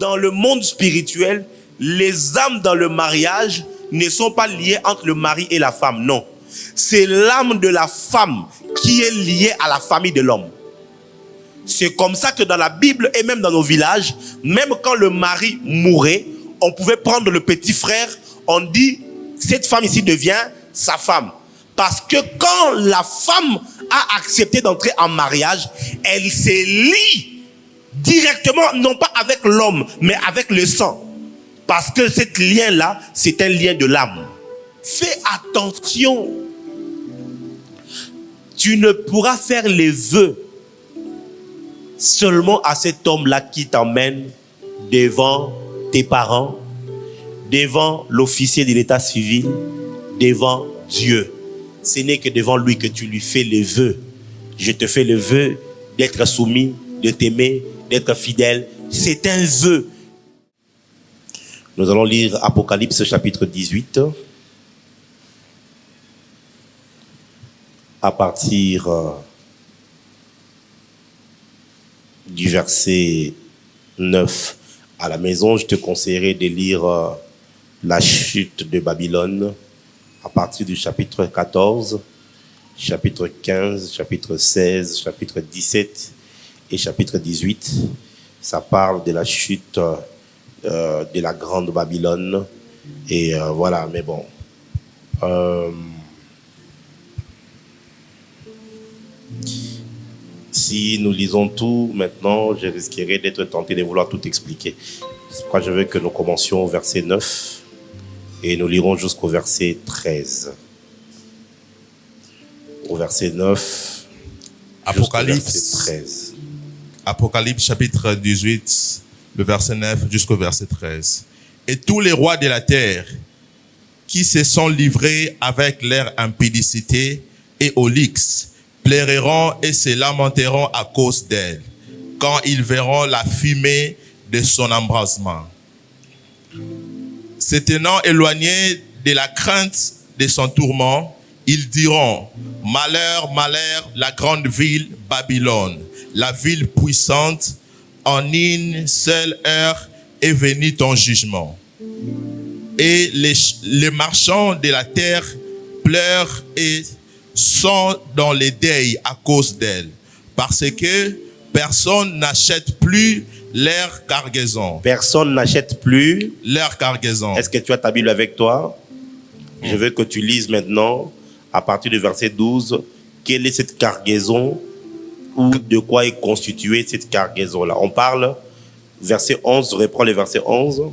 dans le monde spirituel, les âmes dans le mariage ne sont pas liées entre le mari et la femme, non. C'est l'âme de la femme qui est liée à la famille de l'homme. C'est comme ça que dans la Bible et même dans nos villages, même quand le mari mourait, on pouvait prendre le petit frère, on dit, cette femme ici devient sa femme. Parce que quand la femme a accepté d'entrer en mariage, elle se lie directement, non pas avec l'homme, mais avec le sang. Parce que ce lien-là, c'est un lien de l'âme. Fais attention. Tu ne pourras faire les vœux seulement à cet homme-là qui t'emmène devant tes parents, devant l'officier de l'état civil, devant Dieu. Ce n'est que devant lui que tu lui fais les vœux. Je te fais le vœu d'être soumis, de t'aimer, d'être fidèle. C'est un vœu. Nous allons lire Apocalypse chapitre 18. À partir du verset 9 à la maison, je te conseillerais de lire la chute de Babylone à partir du chapitre 14, chapitre 15, chapitre 16, chapitre 17 et chapitre 18. Ça parle de la chute de la grande Babylone. Et voilà, mais bon. Si nous lisons tout maintenant, je risquerais d'être tenté de vouloir tout expliquer. C'est pourquoi je veux que nous commencions au verset 9 et nous lirons jusqu'au verset 13. Au verset 9, Apocalypse, verset 13. Apocalypse chapitre 18, le verset 9 jusqu'au verset 13. Et tous les rois de la terre qui se sont livrés avec leur impudicité et au luxe pleureront et se lamenteront à cause d'elle, quand ils verront la fumée de son embrasement. Se tenant éloignés de la crainte de son tourment, ils diront, malheur, malheur, la grande ville Babylone, la ville puissante, en une seule heure est venu ton jugement. Et les marchands de la terre pleurent et sont dans les deuils à cause d'elle, parce que personne n'achète plus leur cargaison. Personne n'achète plus leur cargaison. Est-ce que tu as ta Bible avec toi? Je veux que tu lises maintenant, à partir du verset 12, quelle est cette cargaison ou de quoi est constituée cette cargaison-là. On parle, verset 11, reprends le verset 11.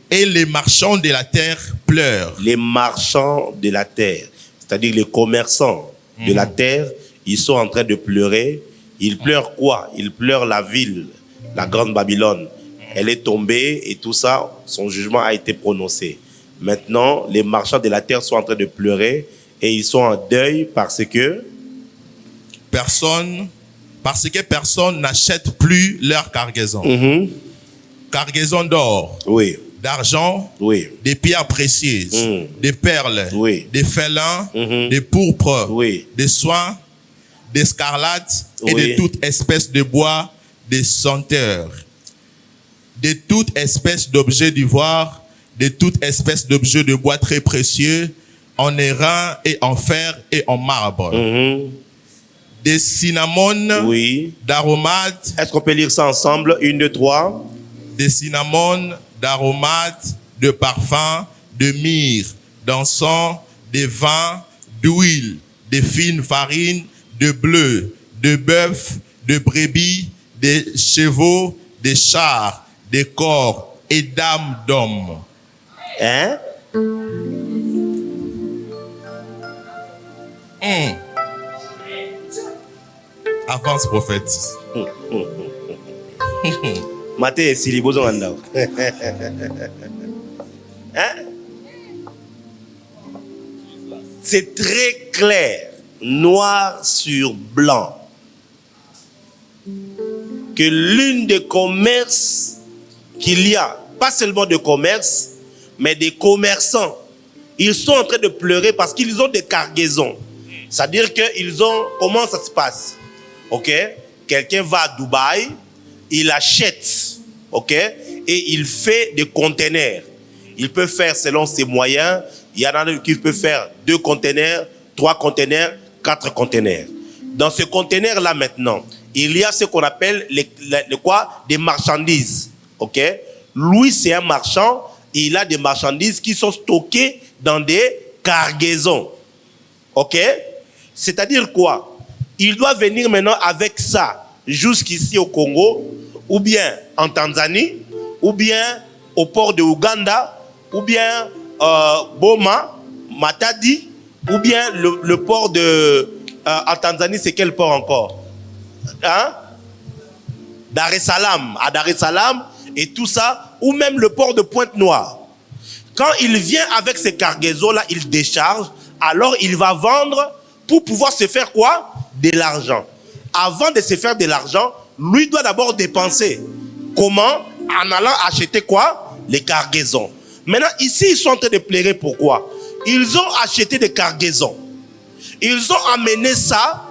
Et les marchands de la terre pleurent. Les marchands de la terre, c'est-à-dire les commerçants de la terre, ils sont en train de pleurer. Ils pleurent quoi? Ils pleurent la ville, la grande Babylone. Elle est tombée et tout ça, son jugement a été prononcé. Maintenant, les marchands de la terre sont en train de pleurer et ils sont en deuil parce que personne n'achète plus leur cargaison. Cargaison d'or, oui, d'argent, oui, des pierres précieuses, des perles, oui, des félins, des pourpres, oui, des soins, des scarlates et oui, de toute espèce de bois, des senteurs, de toute espèce d'objets d'ivoire, de toute espèce d'objets de bois très précieux, en airain et en fer et en marbre. Des cinnamones, oui, d'aromates. Est-ce qu'on peut lire ça ensemble? 1, 2, 3. Des cinnamones, d'aromates, de parfums, de myrrhe, d'encens, de vin, d'huile, de fine farine, de bleu, de bœuf, de brebis, de chevaux, de chars, de corps et d'âmes d'hommes. Hein? Avance, prophète. Maté, si les besoins en hein? C'est très clair, noir sur blanc, que l'une des commerces qu'il y a, pas seulement de commerce, mais des commerçants, ils sont en train de pleurer parce qu'ils ont des cargaisons. C'est-à-dire qu'ils ont... Comment ça se passe? Ok? Quelqu'un va à Dubaï, il achète, ok? et il fait des containers. Il peut faire selon ses moyens. Il y en a qui peut faire 2 containers, 3 containers, 4 containers. Dans ce container-là maintenant, il y a ce qu'on appelle des marchandises. Ok? Lui, c'est un marchand. Et il a des marchandises qui sont stockées dans des cargaisons. Ok? C'est-à-dire quoi? Il doit venir maintenant avec ça jusqu'ici au Congo, ou bien en Tanzanie, ou bien au port de Ouganda, ou bien Boma, Matadi, ou bien le port de... en Tanzanie, c'est quel port encore? Hein? Dar es Salaam, à Dar es Salaam, et tout ça, ou même le port de Pointe-Noire. Quand il vient avec ces cargaisons-là, il décharge, alors il va vendre pour pouvoir se faire quoi? De l'argent. Avant de se faire de l'argent, lui doit d'abord dépenser. Comment? En allant acheter quoi? Les cargaisons. Maintenant, ici, ils sont en train de pleurer. Pourquoi? Ils ont acheté des cargaisons. Ils ont amené ça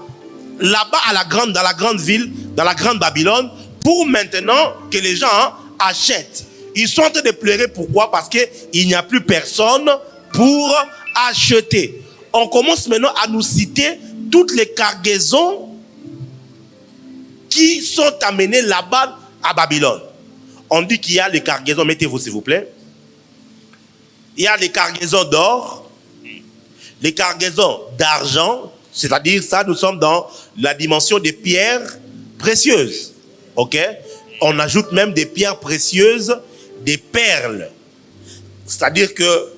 là-bas dans la grande ville, dans la grande Babylone, pour maintenant que les gens achètent. Ils sont en train de pleurer. Pourquoi? Parce qu'il n'y a plus personne pour acheter. On commence maintenant à nous citer toutes les cargaisons qui sont amenées là-bas à Babylone. On dit qu'il y a les cargaisons, mettez-vous s'il vous plaît. Il y a les cargaisons d'or, les cargaisons d'argent, c'est-à-dire ça, nous sommes dans la dimension des pierres précieuses. Ok? On ajoute même des pierres précieuses, des perles. C'est-à-dire que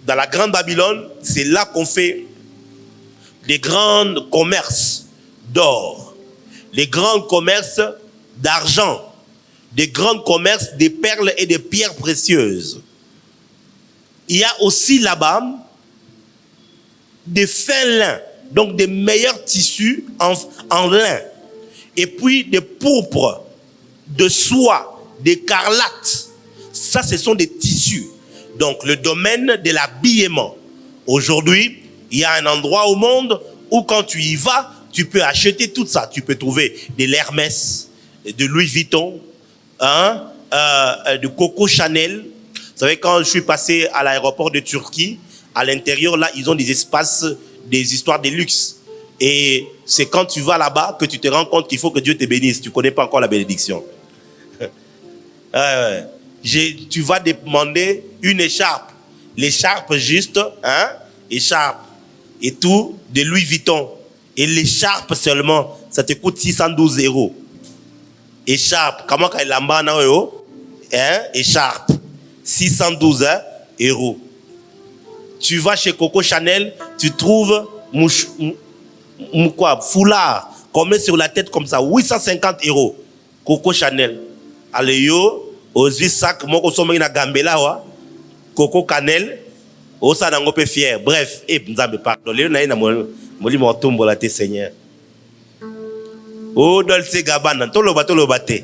dans la grande Babylone, c'est là qu'on fait des grands commerces d'or, les grands commerces d'argent, des grands commerces des perles et des pierres précieuses. Il y a aussi là-bas des fins lins, donc des meilleurs tissus en lin, et puis des pourpres, de soie, d'écarlate. Ça, ce sont des tissus. Donc, le domaine de l'habillement. Aujourd'hui, il y a un endroit au monde où quand tu y vas, tu peux acheter tout ça. Tu peux trouver de l'Hermès, de Louis Vuitton, de Coco Chanel. Vous savez, quand je suis passé à l'aéroport de Turquie, à l'intérieur, là, ils ont des espaces, des histoires de luxe. Et c'est quand tu vas là-bas que tu te rends compte qu'il faut que Dieu te bénisse. Tu ne connais pas encore la bénédiction. Tu vas demander une écharpe. L'écharpe juste, écharpe. Et tout de Louis Vuitton. Et l'écharpe seulement, ça te coûte 612 €. Écharpe. Comment qu'elle l'a écharpe. 612 €. Tu vas chez Coco Chanel, tu trouves foulard qu'on met sur la tête comme ça, 850 €. Coco Chanel. Allez yo, aux sac, moi qu'on somme na Gambela wa, Coco Chanel, au ça n'en peut fier. Bref, nzambe pardon, le na moli montombo la te Seigneur. Oh Dolce Gabbana, tolo bate.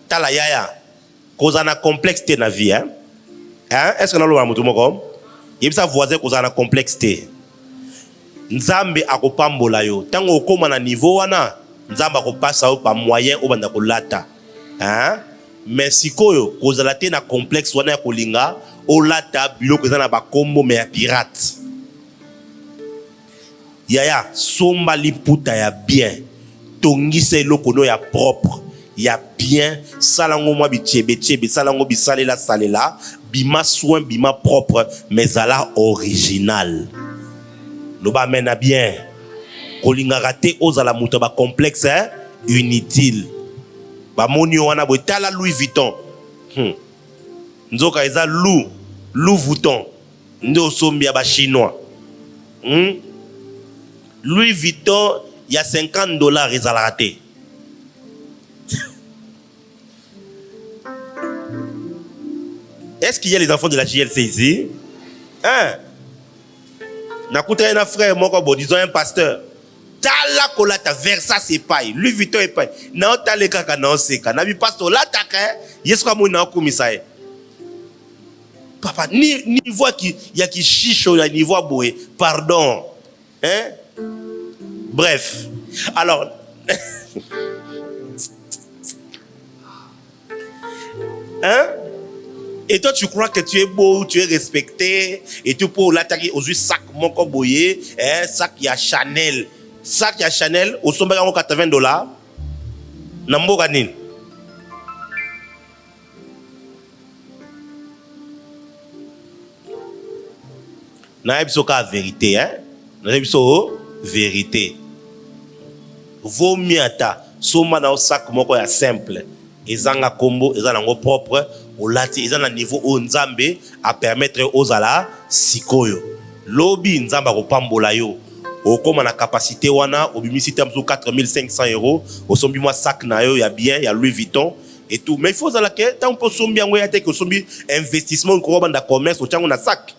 Tala yaya, cause na complexité na vie hein. Est-ce que nous avons tout le monde? Il y a voisin qui a une complexité. Nzambe akopambola yo. Tango okoma na niveau wana, nzambe akopasa par moyen obanda kolata. Mais sikoyo kozala te na complexe wana ya kolinga, olata biloko eza na bakombo me ya pirate. Yaya somba liputa ya bien. Tongisa eloko no ya propre. Ya bien, salango mwa bichebe, salango salela, bima soin, bima propre, mais à la original. Nous ba mena bien. Kolinga raté aux la muta ba complexe, inutile. Ba monio wana botala Louis Vuitton. Nzoka eza Louis Vuitton. Ndo sombia ba chinois. Louis Vuitton, il y a $50 ils a raté. Est-ce qu'il y a les enfants de la JLC ici? Nakuta un frère, moi, disons un pasteur. Tala kolata versa c'est paille. Louis Vuitton est paille. Na otale kaka na oseka. Na bi pasteur la taka. Yesu kwa mona okumisae. Papa ni voix qui y a qui chicho la ni voix boé. Pardon. Bref. Alors Hein? Et toi, tu crois que tu es beau, tu es respecté, et tu peux là, tu as aujourd'hui sac, mon coboyer, sac, il y a Chanel. Sac, il y a Chanel, au sommet, il y a $80. Nambo ganin. N'a pas de vérité, hein? N'a pas de vérité. Vaut mieux ta, soma na sac, mon coboyer simple. Ezanga combo, ezanga propre. Olati ezana niveau o nzambe a permettre aux ala sikoyo lobi nzamba ko pambola yo okoma na capacité wana obimisité mzo 4500 €, osombi moi sac na yo ya bien ya Louis Vuitton et tout, mais il faut ça la que tant pour sombi yango ya te que sombi investissement ko banda commerce o chango na sac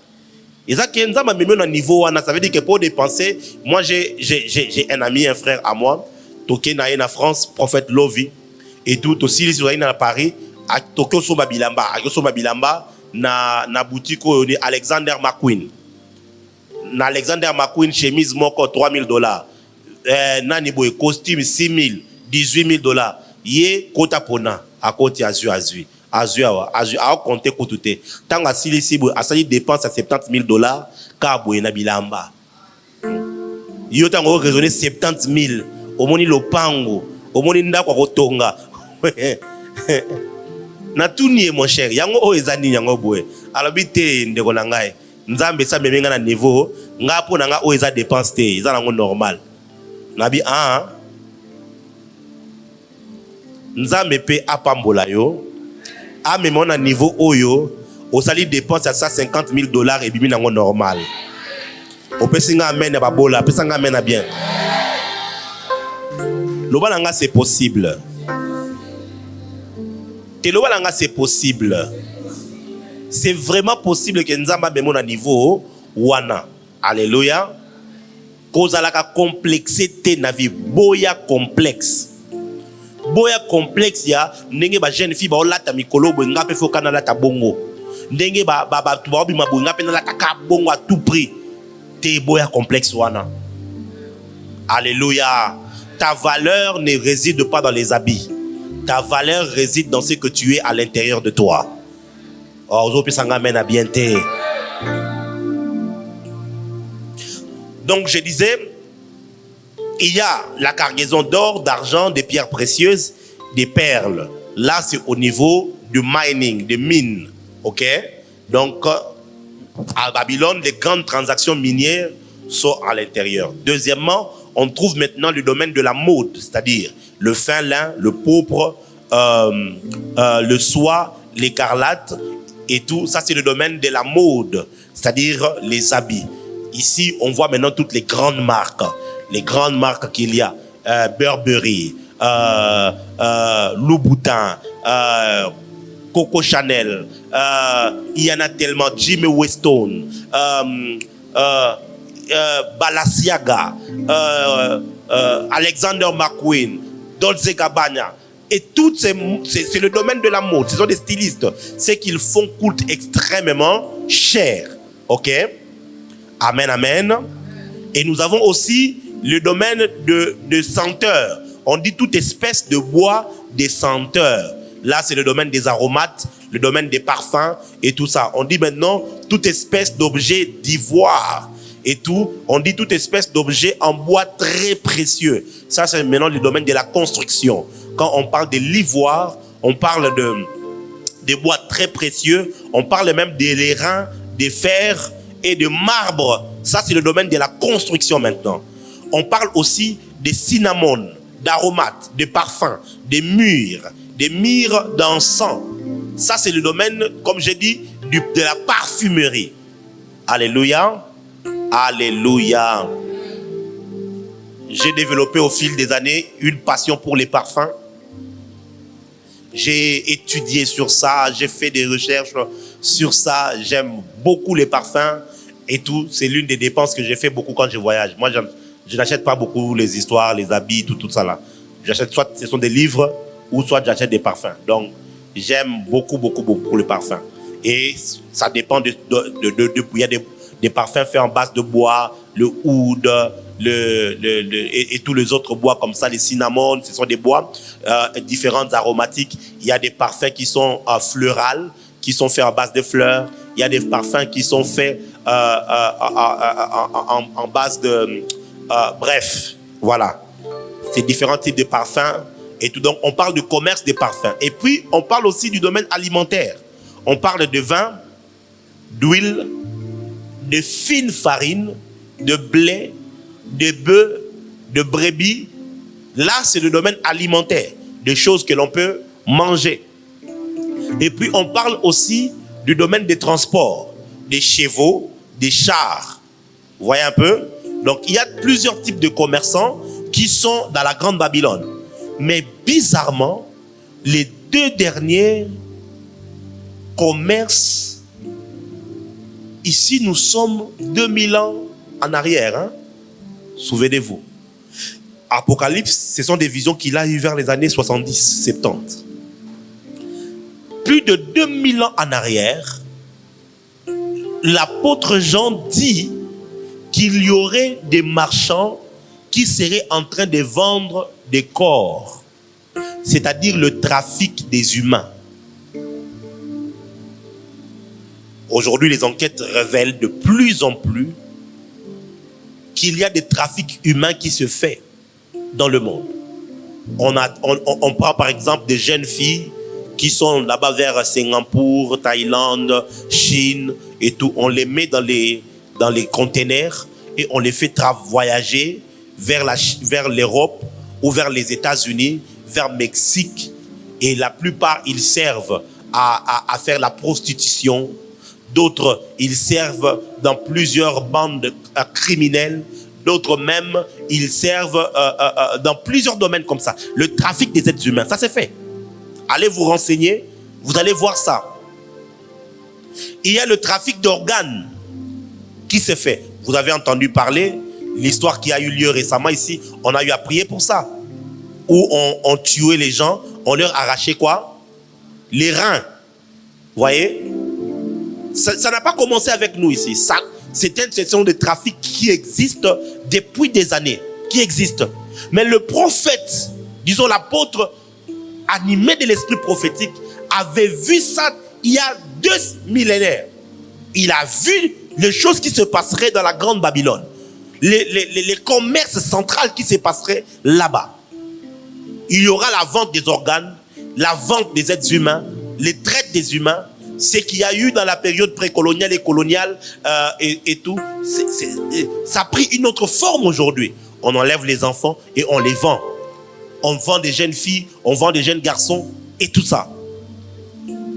ezaki nzamba meme na niveau wana. Ça veut dire que pour dépenser, moi j'ai un ami, un frère à moi toké na en France, prophète Lovi et tout aussi les sur à Paris à Tokyo Soba Bilamba na boutique de Alexander McQueen. Na Alexander McQueen chemise moko $3000. Nani boy costume $6000, $18000. Ye kota pona à côté azur a compter kotute. Tant à silisi boy asali dépense à $70000 ka boy na bilamba. Yo tango raisonner $70000 omoni lopango, omoni ndako kotonga. Na tuni mon cher yango o ezani yango boye alobite ndeko na ngai nzambe sa memenga na niveau nga po na nga o eza dépense te eza nango normal nabi nzambe pe apambola yo a memo na niveau oyo osali dépense à $150,000 et bimi nango normal opesinga amen ya babola pesanga amen na bien loba nanga c'est possible. C'est possible. C'est vraiment possible que Nzamba bemo na niveau wana. Alléluia. Cause la complexité na vie boya complexe. Boya complexe ya ndenge ba jeune fille ba olata mikolo bo ngape fo kana la ta bongo. Ndenge ba tu ba bima bo ngape na la ta bongo à tout prix. Te boya complexe wana. Alléluia. Ta valeur ne réside pas dans les habits. Ta valeur réside dans ce que tu es à l'intérieur de toi. Donc je disais, il y a la cargaison d'or, d'argent, de pierres précieuses, des perles. Là, c'est au niveau du mining, des mines. Ok? Donc, à Babylone, les grandes transactions minières sont à l'intérieur. Deuxièmement, on trouve maintenant le domaine de la mode, c'est-à-dire le fin lin, le pourpre, le soie, l'écarlate et tout. Ça, c'est le domaine de la mode, c'est-à-dire les habits. Ici, on voit maintenant toutes les grandes marques. Les grandes marques qu'il y a. Burberry, Louboutin, Coco Chanel. Il y en a tellement. Jimmy Weston. Balenciaga, Alexander McQueen, Dolce Gabbana, et tout c'est le domaine de la mode. Ce sont des stylistes. C'est qu'ils font coûte extrêmement cher. Ok? Amen, amen. Et nous avons aussi le domaine de senteurs. On dit toute espèce de bois des senteurs. Là, c'est le domaine des aromates, le domaine des parfums et tout ça. On dit maintenant toute espèce d'objet d'ivoire. Et tout, on dit toute espèce d'objet en bois très précieux. Ça, c'est maintenant le domaine de la construction. Quand on parle de l'ivoire, on parle des bois très précieux. On parle même des reins, des fers et de marbre. Ça, c'est le domaine de la construction maintenant. On parle aussi des cinnamons, d'aromates, de parfums, des myrrhes d'encens. Ça, c'est le domaine, comme j'ai dit, de la parfumerie. Alléluia. Alléluia. J'ai développé au fil des années une passion pour les parfums. J'ai étudié sur ça, j'ai fait des recherches sur ça. J'aime beaucoup les parfums et tout. C'est l'une des dépenses que j'ai fait beaucoup quand je voyage. Moi, je n'achète pas beaucoup les histoires, les habits, tout ça là. J'achète soit ce sont des livres ou soit j'achète des parfums. Donc, j'aime beaucoup les parfums. Et ça dépend il y a des parfums faits en base de bois, le oud, et tous les autres bois comme ça, les cinnamones, ce sont des bois différents aromatiques. Il y a des parfums qui sont fleurales, qui sont faits à base de fleurs. Il y a des parfums qui sont faits en base de... bref, voilà. C'est différents types de parfums. Et tout. Donc, on parle du commerce des parfums. Et puis, on parle aussi du domaine alimentaire. On parle de vin, d'huile, de fine farine, de blé, de bœuf, de brebis. Là, c'est le domaine alimentaire, des choses que l'on peut manger. Et puis, on parle aussi du domaine des transports, des chevaux, des chars. Vous voyez un peu? Donc, il y a plusieurs types de commerçants qui sont dans la Grande Babylone. Mais bizarrement, les deux derniers commerces, ici nous sommes 2000 ans en arrière. Hein? Souvenez-vous. Apocalypse, ce sont des visions qu'il a eues vers les années 70, 70. Plus de 2000 ans en arrière, l'apôtre Jean dit qu'il y aurait des marchands qui seraient en train de vendre des corps, c'est-à-dire le trafic des humains. Aujourd'hui, les enquêtes révèlent de plus en plus qu'il y a des trafics humains qui se font dans le monde. On prend par exemple des jeunes filles qui sont là-bas vers Singapour, Thaïlande, Chine et tout. On les met dans les containers et on les fait voyager vers l'Europe ou vers les États-Unis, vers le Mexique. Et la plupart, ils servent à faire la prostitution. D'autres, ils servent dans plusieurs bandes criminelles. D'autres même, ils servent dans plusieurs domaines comme ça. Le trafic des êtres humains, ça c'est fait. Allez vous renseigner, vous allez voir ça. Il y a le trafic d'organes qui se fait. Vous avez entendu parler, l'histoire qui a eu lieu récemment ici, on a eu à prier pour ça. Où on tuait les gens, on leur arrachait quoi? Les reins. Vous voyez? Ça n'a pas commencé avec nous ici. C'est une section de trafic qui existe depuis des années. Qui existe. Mais le prophète, disons l'apôtre, animé de l'esprit prophétique, avait vu ça il y a 2 millénaires. Il a vu les choses qui se passeraient dans la Grande Babylone. Les commerces centrales qui se passeraient là-bas. Il y aura la vente des organes, la vente des êtres humains, les traites des humains. Ce qu'il y a eu dans la période précoloniale et coloniale et tout, ça a pris une autre forme aujourd'hui. On enlève les enfants et on les vend. On vend des jeunes filles, on vend des jeunes garçons et tout ça.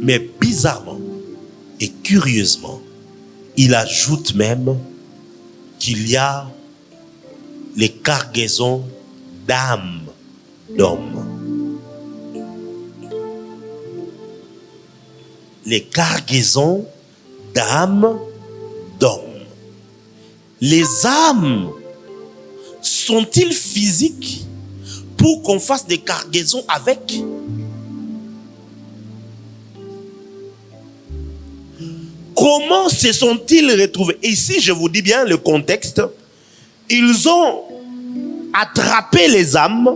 Mais bizarrement et curieusement, il ajoute même qu'il y a les cargaisons d'âmes d'hommes. Les cargaisons d'âmes d'hommes. Les âmes sont-ils physiques pour qu'on fasse des cargaisons avec? Comment se sont-ils retrouvés? Ici, je vous dis bien le contexte. Ils ont attrapé les âmes.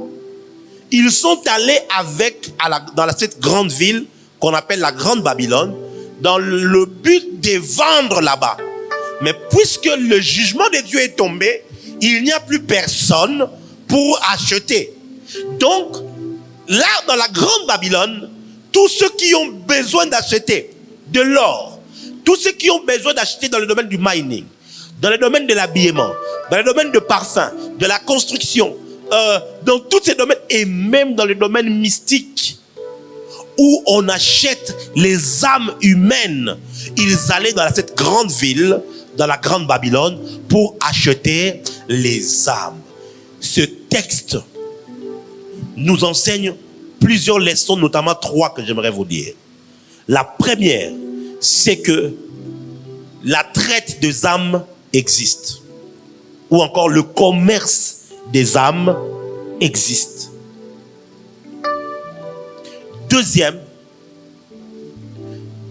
Ils sont allés dans cette grande ville qu'on appelle la Grande Babylone, dans le but de vendre là-bas. Mais puisque le jugement de Dieu est tombé, il n'y a plus personne pour acheter. Donc, là, dans la Grande Babylone, tous ceux qui ont besoin d'acheter de l'or, tous ceux qui ont besoin d'acheter dans le domaine du mining, dans le domaine de l'habillement, dans le domaine de parfum, de la construction, dans tous ces domaines, et même dans le domaine mystique, où on achète les âmes humaines, ils allaient dans cette grande ville, dans la Grande Babylone, pour acheter les âmes. Ce texte nous enseigne plusieurs leçons, notamment 3 que j'aimerais vous dire. La première, c'est que la traite des âmes existe. Ou encore le commerce des âmes existe. Deuxième,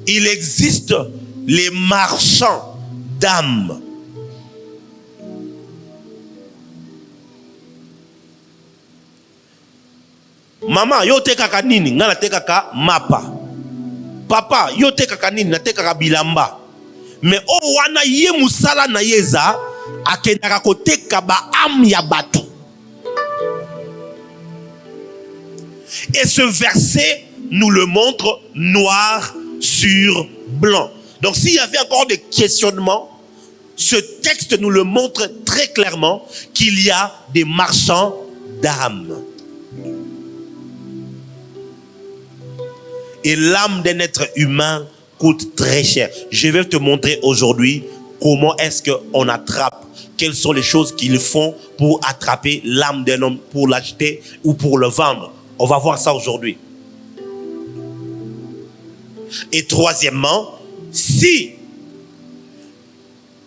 il existe les marchands d'âmes. Maman, yo tekaka nini? Nga na tekaka mapa. Papa, yo tekaka nini? Na tekaka bilamba. Mais o wana ye musala na yeza akendaka koteka ba am ya bato. Et ce verset nous le montre noir sur blanc. Donc s'il y avait encore des questionnements, ce texte nous le montre très clairement qu'il y a des marchands d'âmes. Et l'âme d'un être humain coûte très cher. Je vais te montrer aujourd'hui comment est-ce qu'on attrape, quelles sont les choses qu'ils font pour attraper l'âme d'un homme, pour l'acheter ou pour le vendre. On va voir ça aujourd'hui. Et troisièmement, si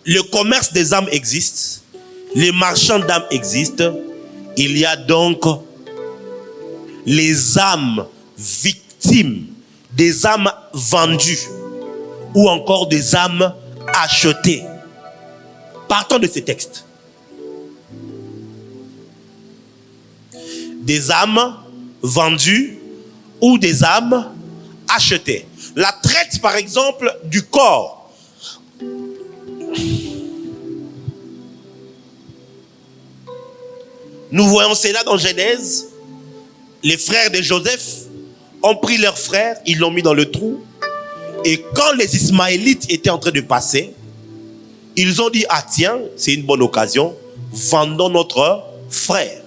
le commerce des âmes existe, les marchands d'âmes existent, il y a donc les âmes victimes, des âmes vendues ou encore des âmes achetées. Partons de ces textes. Des âmes vendues ou des âmes achetées. La traite, par exemple, du corps. Nous voyons cela dans Genèse. Les frères de Joseph ont pris leur frère, ils l'ont mis dans le trou. Et quand les Ismaélites étaient en train de passer, ils ont dit, ah tiens, c'est une bonne occasion, vendons notre frère.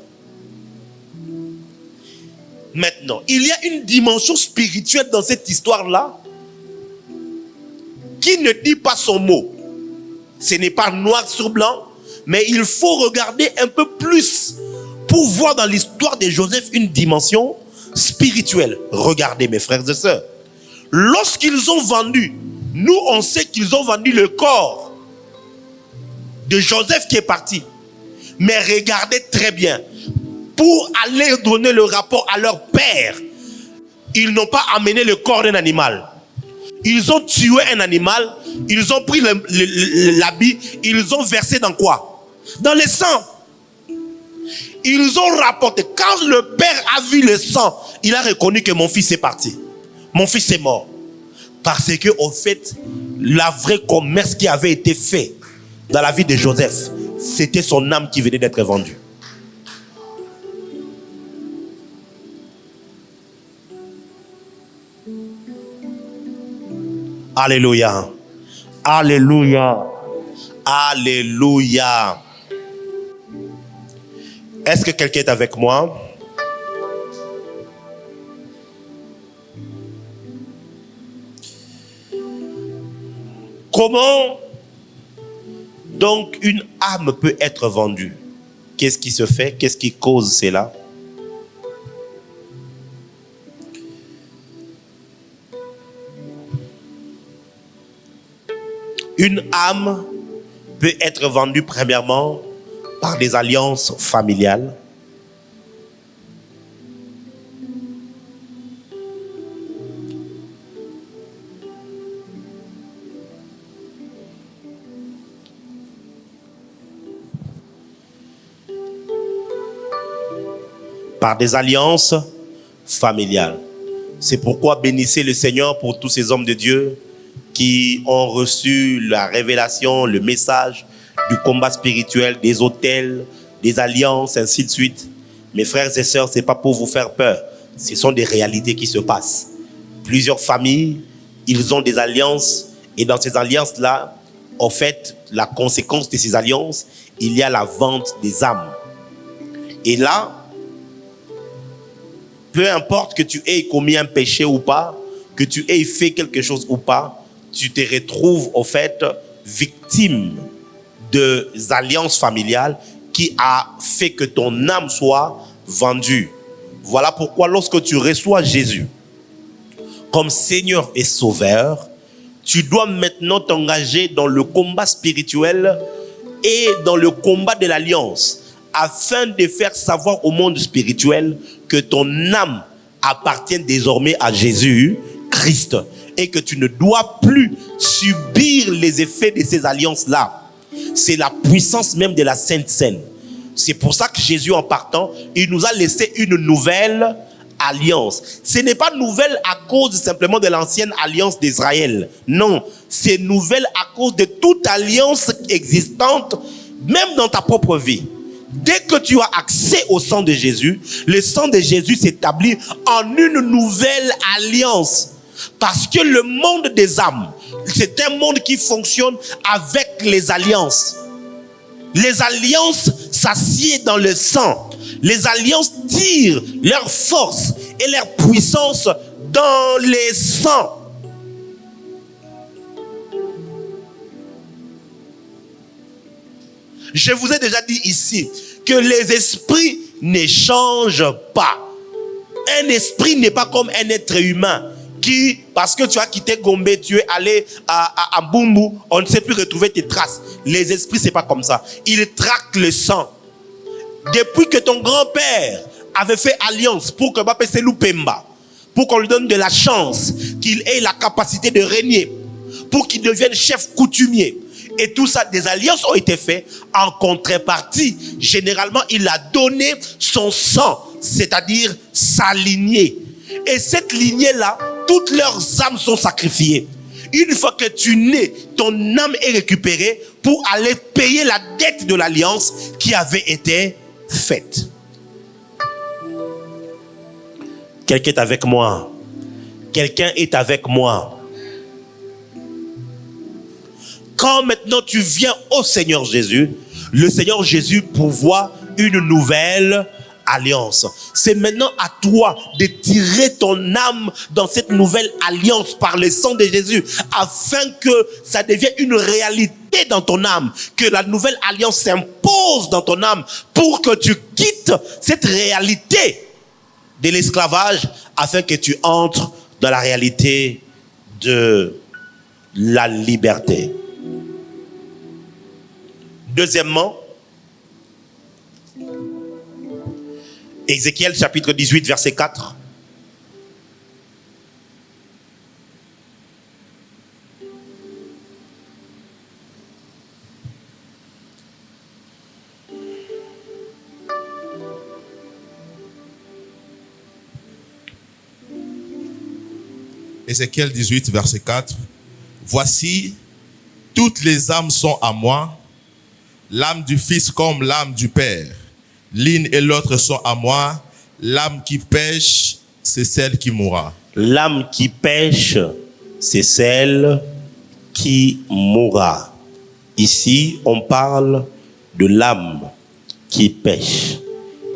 Maintenant, il y a une dimension spirituelle dans cette histoire-là qui ne dit pas son mot. Ce n'est pas noir sur blanc, mais il faut regarder un peu plus pour voir dans l'histoire de Joseph une dimension spirituelle. Regardez mes frères et sœurs. Lorsqu'ils ont vendu, nous on sait qu'ils ont vendu le corps de Joseph qui est parti. Mais regardez très bien. Pour aller donner le rapport à leur père, ils n'ont pas amené le corps d'un animal. Ils ont tué un animal, ils ont pris l'habit, ils ont versé dans quoi? Dans le sang. Ils ont rapporté. Quand le père a vu le sang, il a reconnu que mon fils est parti. Mon fils est mort. Parce que, au fait, la vraie commerce qui avait été fait dans la vie de Joseph, c'était son âme qui venait d'être vendue. Alléluia. Alléluia. Alléluia. Est-ce que quelqu'un est avec moi? Comment donc une âme peut être vendue? Qu'est-ce qui se fait? Qu'est-ce qui cause cela? Une âme peut être vendue premièrement par des alliances familiales. Par des alliances familiales. C'est pourquoi bénissez le Seigneur pour tous ces hommes de Dieu qui ont reçu la révélation, le message du combat spirituel, des autels, des alliances, ainsi de suite. Mes frères et sœurs, ce n'est pas pour vous faire peur. Ce sont des réalités qui se passent. Plusieurs familles, ils ont des alliances. Et dans ces alliances-là, en fait, la conséquence de ces alliances, il y a la vente des âmes. Et là, peu importe que tu aies commis un péché ou pas, que tu aies fait quelque chose ou pas, tu te retrouves au fait victime des alliances familiales qui a fait que ton âme soit vendue. Voilà pourquoi lorsque tu reçois Jésus comme Seigneur et Sauveur, tu dois maintenant t'engager dans le combat spirituel et dans le combat de l'alliance afin de faire savoir au monde spirituel que ton âme appartient désormais à Jésus-Christ et que tu ne dois plus subir les effets de ces alliances-là. C'est la puissance même de la Sainte Seine. C'est pour ça que Jésus, en partant, il nous a laissé une nouvelle alliance. Ce n'est pas nouvelle à cause simplement de l'ancienne alliance d'Israël. Non, c'est nouvelle à cause de toute alliance existante, même dans ta propre vie. Dès que tu as accès au sang de Jésus, le sang de Jésus s'établit en une nouvelle alliance. Parce que le monde des âmes, c'est un monde qui fonctionne avec les alliances. Les alliances s'assiedent dans le sang. Les alliances tirent leur force et leur puissance dans les sangs. Je vous ai déjà dit ici que les esprits n'échangent pas. Un esprit n'est pas comme un être humain qui, parce que tu as quitté Gombe, tu es allé à Bumbu, on ne sait plus retrouver tes traces. Les esprits, c'est pas comme ça. Ils traquent le sang. Depuis que ton grand-père avait fait alliance pour que Bapé Selou Pemba, pour qu'on lui donne de la chance, qu'il ait la capacité de régner, pour qu'il devienne chef coutumier, et tout ça, des alliances ont été faites. En contrepartie, généralement, il a donné son sang, c'est-à-dire sa lignée. Et cette lignée-là, toutes leurs âmes sont sacrifiées. Une fois que tu nais, ton âme est récupérée pour aller payer la dette de l'alliance qui avait été faite. Quelqu'un est avec moi. Quelqu'un est avec moi. Quand maintenant tu viens au Seigneur Jésus, le Seigneur Jésus pourvoit une nouvelle alliance. C'est maintenant à toi de tirer ton âme dans cette nouvelle alliance par le sang de Jésus, afin que ça devienne une réalité dans ton âme, que la nouvelle alliance s'impose dans ton âme pour que tu quittes cette réalité de l'esclavage, afin que tu entres dans la réalité de la liberté. Deuxièmement, Ézéchiel chapitre 18 verset 4. Ézéchiel 18 verset 4. Voici, toutes les âmes sont à moi, l'âme du Fils comme l'âme du Père. L'une et l'autre sont à moi. L'âme qui pêche, c'est celle qui mourra. L'âme qui pêche, c'est celle qui mourra. Ici, on parle de l'âme qui pêche.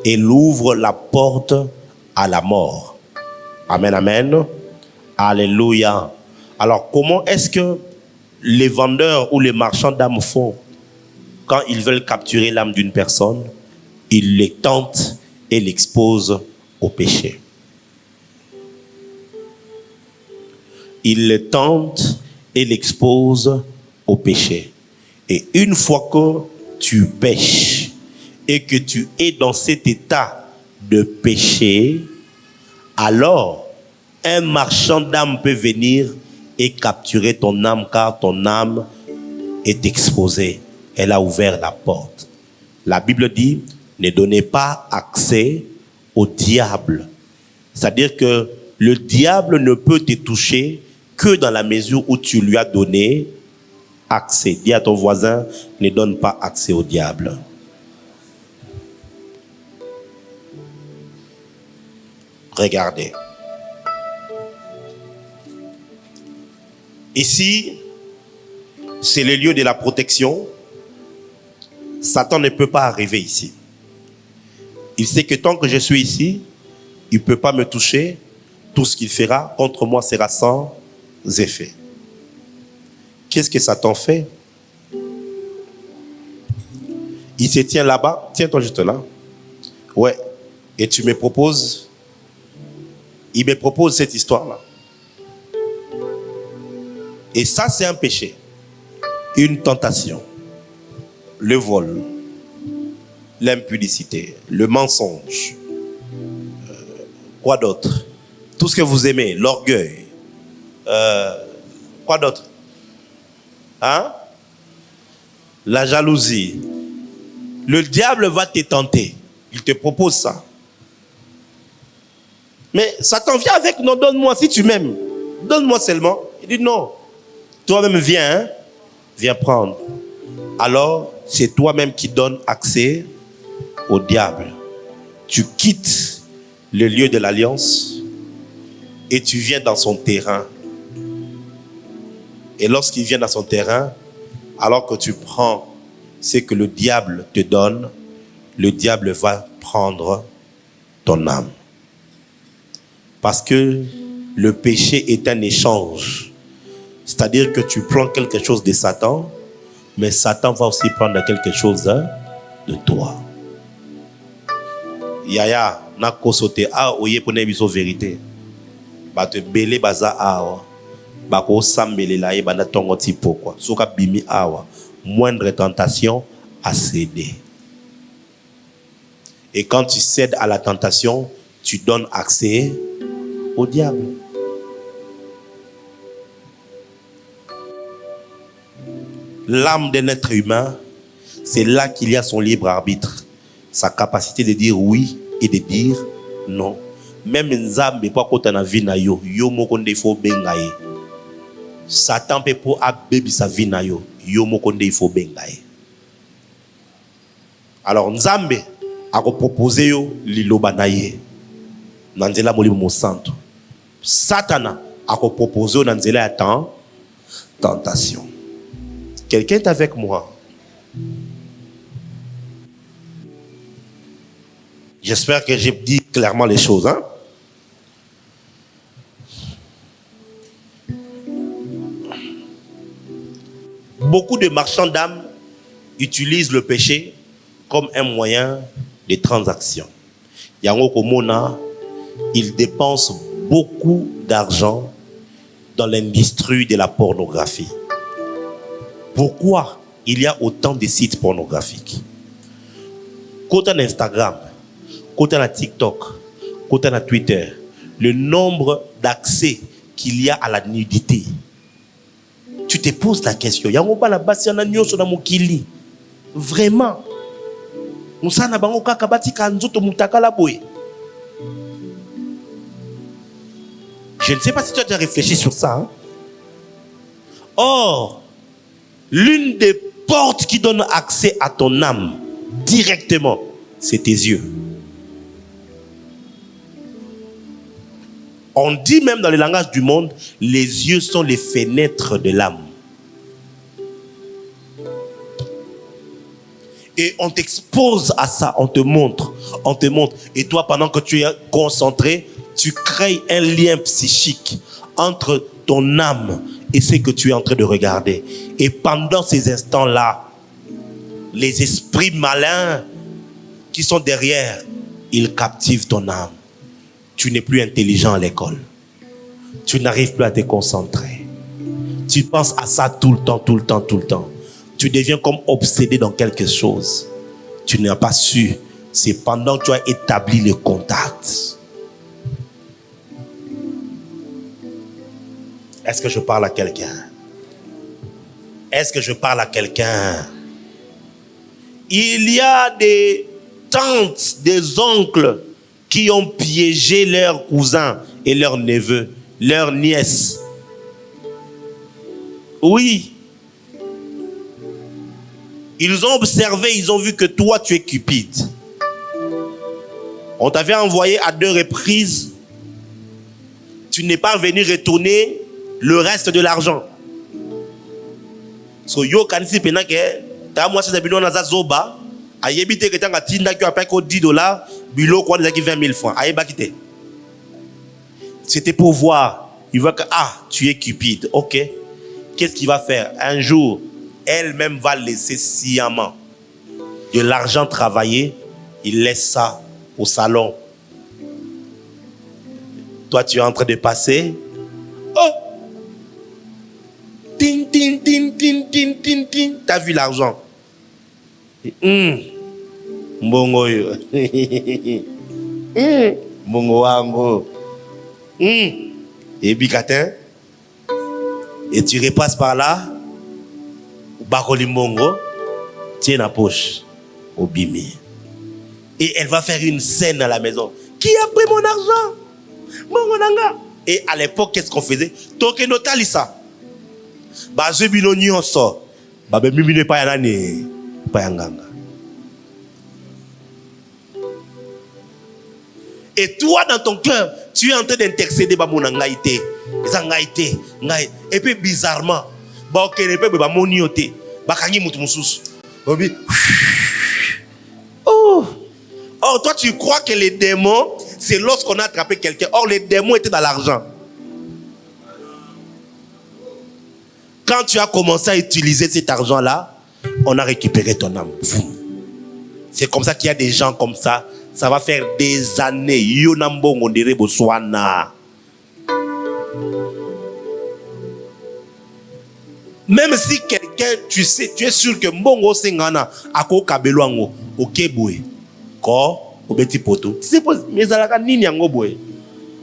Elle ouvre la porte à la mort. Amen, amen. Alléluia. Alors, comment est-ce que les vendeurs ou les marchands d'âmes font quand ils veulent capturer l'âme d'une personne? Ils les tentent et l'exposent au péché. Ils les tentent et l'exposent au péché. Et une fois que tu pêches et que tu es dans cet état de péché, alors un marchand d'âme peut venir et capturer ton âme, car ton âme est exposée. Elle a ouvert la porte. La Bible dit: ne donnez pas accès au diable. C'est-à-dire que le diable ne peut te toucher que dans la mesure où tu lui as donné accès. Dis à ton voisin: ne donne pas accès au diable. Regardez. Ici, c'est le lieu de la protection. Satan ne peut pas arriver ici. Il sait que tant que je suis ici, il ne peut pas me toucher. Tout ce qu'il fera contre moi sera sans effet. Qu'est-ce que Satan fait? Il se tient là-bas. Tiens-toi juste là. Ouais. Et tu me proposes. Il me propose cette histoire-là. Et ça, c'est un péché. Une tentation. Le vol. L'impudicité, le mensonge, quoi d'autre? Tout ce que vous aimez, l'orgueil, quoi d'autre? Hein? La jalousie. Le diable va te tenter. Il te propose ça. Mais Satan vient avec, non, donne-moi si tu m'aimes. Donne-moi seulement. Il dit non. Toi-même viens, hein? Viens prendre. Alors, c'est toi-même qui donnes accès au diable. Tu quittes le lieu de l'alliance et tu viens dans son terrain. Et lorsqu'il vient dans son terrain, alors que tu prends ce que le diable te donne, le diable va prendre ton âme. Parce que le péché est un échange. C'est-à-dire que tu prends quelque chose de Satan, mais Satan va aussi prendre quelque chose de toi. Yaya, na kosote a oye pone biso vérité. Ba te belé baza awa. Ba ko sambele la e bana tongo tipo quoi. Soka bimi awa. Moindre tentation à céder. Et quand tu cèdes à la tentation, tu donnes accès au diable. L'âme d'un être humain, c'est là qu'il y a son libre arbitre. Sa capacité de dire oui et de dire non. Même Nzambe pas kota na vie na yo, yo moko nde fo bengaye. Satan peut pour abébi sa vie na yo, yo moko nde fo bengaye. Alors Nzambe a proposé yo liloba na ye. Nanzela molimo mo santo. Satana a proposé nanzela ya tentation. Quelqu'un est avec moi? J'espère que j'ai dit clairement les choses. Hein? Beaucoup de marchands d'âmes utilisent le péché comme un moyen de transaction. Yango komona, ils dépensent beaucoup d'argent dans l'industrie de la pornographie. Pourquoi il y a autant de sites pornographiques? Côté Instagram, côté TikTok, côté Twitter, le nombre d'accès qu'il y a à la nudité. Tu te poses la question. Vraiment. Je ne sais pas si tu as déjà réfléchi sur ça. Hein? Or, l'une des portes qui donne accès à ton âme directement, c'est tes yeux. On dit même dans le langage du monde, les yeux sont les fenêtres de l'âme. Et on t'expose à ça, on te montre. Et toi, pendant que tu es concentré, tu crées un lien psychique entre ton âme et ce que tu es en train de regarder. Et pendant ces instants-là, les esprits malins qui sont derrière, ils captivent ton âme. Tu n'es plus intelligent à l'école. Tu n'arrives plus à te concentrer. Tu penses à ça tout le temps. Tu deviens comme obsédé dans quelque chose. Tu n'as pas su. C'est pendant que tu as établi le contact. Est-ce que je parle à quelqu'un? Est-ce que je parle à quelqu'un? Il y a des tantes, des oncles qui ont piégé leurs cousins et leurs neveux, leurs nièces. Oui. Ils ont observé, ils ont vu que toi, tu es cupide. On t'avait envoyé à 2 reprises. Tu n'es pas venu retourner le reste de l'argent. So yo kanisi penake, ta moi c'est bino na zoba, ayebite que tanga tinda ki après ko $10, bilo ko déjà 20 000 francs. Ayeba kité. C'était pour voir. Il voit que tu es cupide. OK. Qu'est-ce qu'il va faire? Un jour, elle-même va laisser sciemment de l'argent travailler, il laisse ça au salon. Toi, tu es en train de passer. Oh! Ting, ting, ting, ting, ting, ting, ting. T'as vu l'argent? Mbongo yo. Mbongo wango. Et bikatin. Et tu repasses par là. Bakoli mbongo. Tiens la poche. Au bimi. Et elle va faire une scène à la maison. Qui a pris mon argent? Et à l'époque, qu'est-ce qu'on faisait? Toke notalisa. Bah, je biloni on sort. Bah, ben, mimi n'est pas yanane. Pas yanganga. Et toi, dans ton cœur, tu es en train d'intercéder. Bah, mon angaïté. Et puis, bizarrement, bah, ok, ne peut pas monioter. Bah, kangi moutoumoussous. Oh, toi, tu crois que les démons, c'est lorsqu'on a attrapé quelqu'un. Or, les démons étaient dans l'argent. Quand tu as commencé à utiliser cet argent-là, on a récupéré ton âme. C'est comme ça qu'il y a des gens comme ça. Ça va faire des années. Yonambo, on dirait Botswana. Même si quelqu'un, tu sais, tu es sûr que Mbongo Sengana, Ako Kabeluango, Okeboué, Ko, Obeti Poto,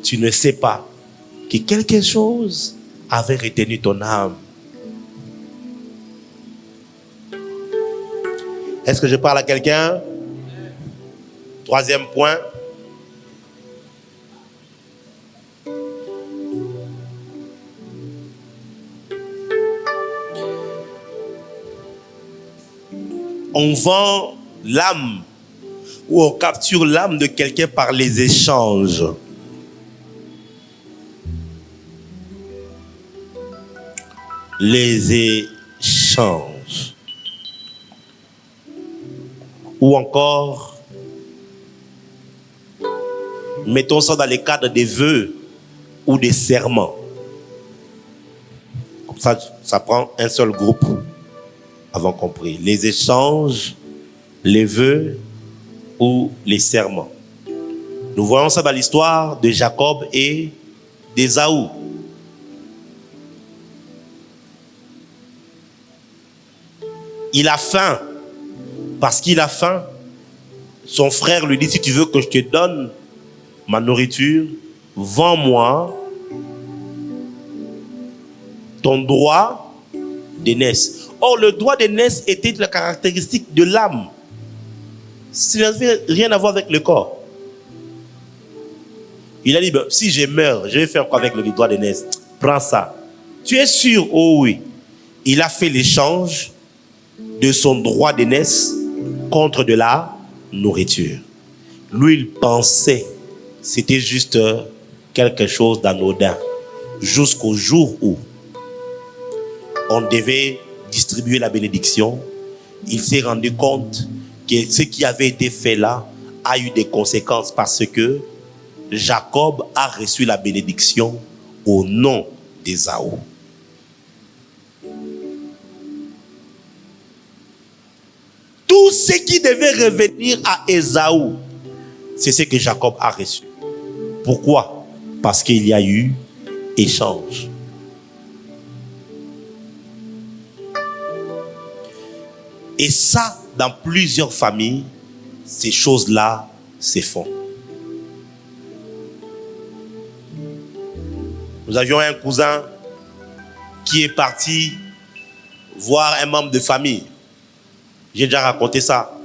tu ne sais pas que quelque chose avait retenu ton âme. Est-ce que je parle à quelqu'un? Troisième point. On vend l'âme ou on capture l'âme de quelqu'un par les échanges. Les échanges. Ou encore, mettons ça dans les cadres des vœux ou des serments. Comme ça prend un seul groupe. Avons compris. Les échanges, les vœux ou les serments. Nous voyons ça dans l'histoire de Jacob et d'Ésaü. Il a faim. Parce qu'il a faim, son frère lui dit, si tu veux que je te donne ma nourriture, vends-moi ton droit d'aînesse. Or, le droit d'aînesse était la caractéristique de l'âme. Ça n'avait rien à voir avec le corps. Il a dit, ben, si je meurs, je vais faire quoi avec le droit d'aînesse? Prends ça. Tu es sûr? Oh oui. Il a fait l'échange de son droit d'aînesse contre de la nourriture. Lui, il pensait c'était juste quelque chose d'anodin. Jusqu'au jour où on devait distribuer la bénédiction, il s'est rendu compte que ce qui avait été fait là a eu des conséquences parce que Jacob a reçu la bénédiction au nom d'Ésaü. Tout ce qui devait revenir à Ésaü, c'est ce que Jacob a reçu. Pourquoi? Parce qu'il y a eu échange. Et ça, dans plusieurs familles, ces choses-là se font. Nous avions un cousin qui est parti voir un membre de famille. J'ai déjà raconté ça.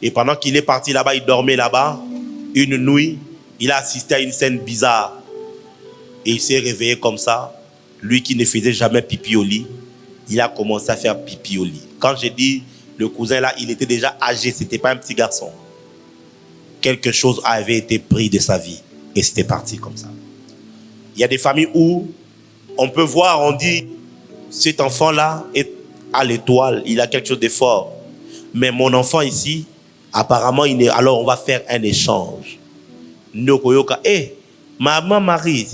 Et pendant qu'il est parti là-bas, il dormait là-bas. Une nuit, il a assisté à une scène bizarre. Et il s'est réveillé comme ça. Lui qui ne faisait jamais pipi au lit, il a commencé à faire pipi au lit. Quand j'ai dit le cousin là, il était déjà âgé, c'était pas un petit garçon. Quelque chose avait été pris de sa vie. Et c'était parti comme ça. Il y a des familles où on peut voir, on dit, cet enfant-là est à l'étoile, il a quelque chose de fort. Mais mon enfant ici, apparemment, il est. Alors on va faire un échange. Nokoyoka, maman Marie,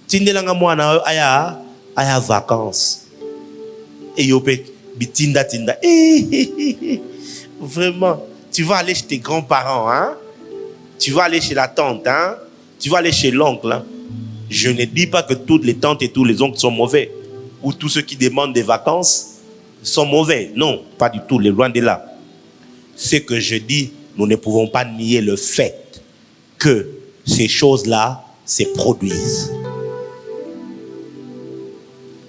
tindelanga mwana aya vacances. Et yope bitinda tinda. Vraiment, tu vas aller chez tes grands-parents, hein? Tu vas aller chez la tante, hein? Tu vas aller chez l'oncle, hein? Je ne dis pas que toutes les tantes et tous les oncles sont mauvais, ou tous ceux qui demandent des vacances sont mauvais. Non, pas du tout, loin de là. Ce que je dis, nous ne pouvons pas nier le fait que ces choses-là se produisent.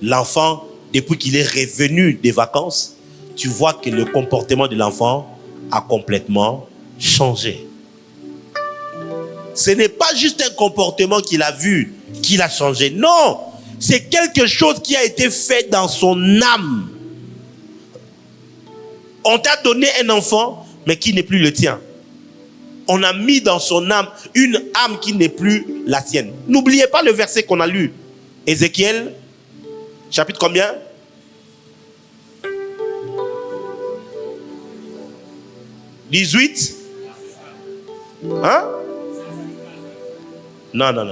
L'enfant, depuis qu'il est revenu des vacances, tu vois que le comportement de l'enfant a complètement changé. Ce n'est pas juste un comportement qu'il a vu, qu'il a changé. Non, c'est quelque chose qui a été fait dans son âme. On t'a donné un enfant, mais qui n'est plus le tien. On a mis dans son âme une âme qui n'est plus la sienne. N'oubliez pas le verset qu'on a lu. Ézéchiel, chapitre combien? « 18 » Hein? Non. Non.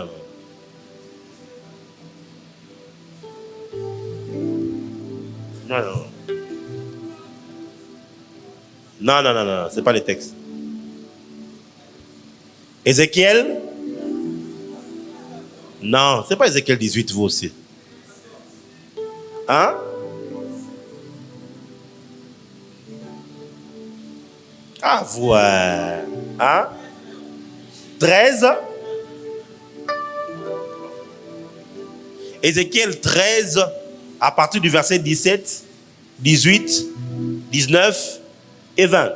Non, c'est pas le texte. Ézéchiel? Non, c'est pas Ézéchiel 18, vous aussi. Hein? Ah, vous, hein? 13. Ézéchiel 13, à partir du verset 17, 18, 19 et 20.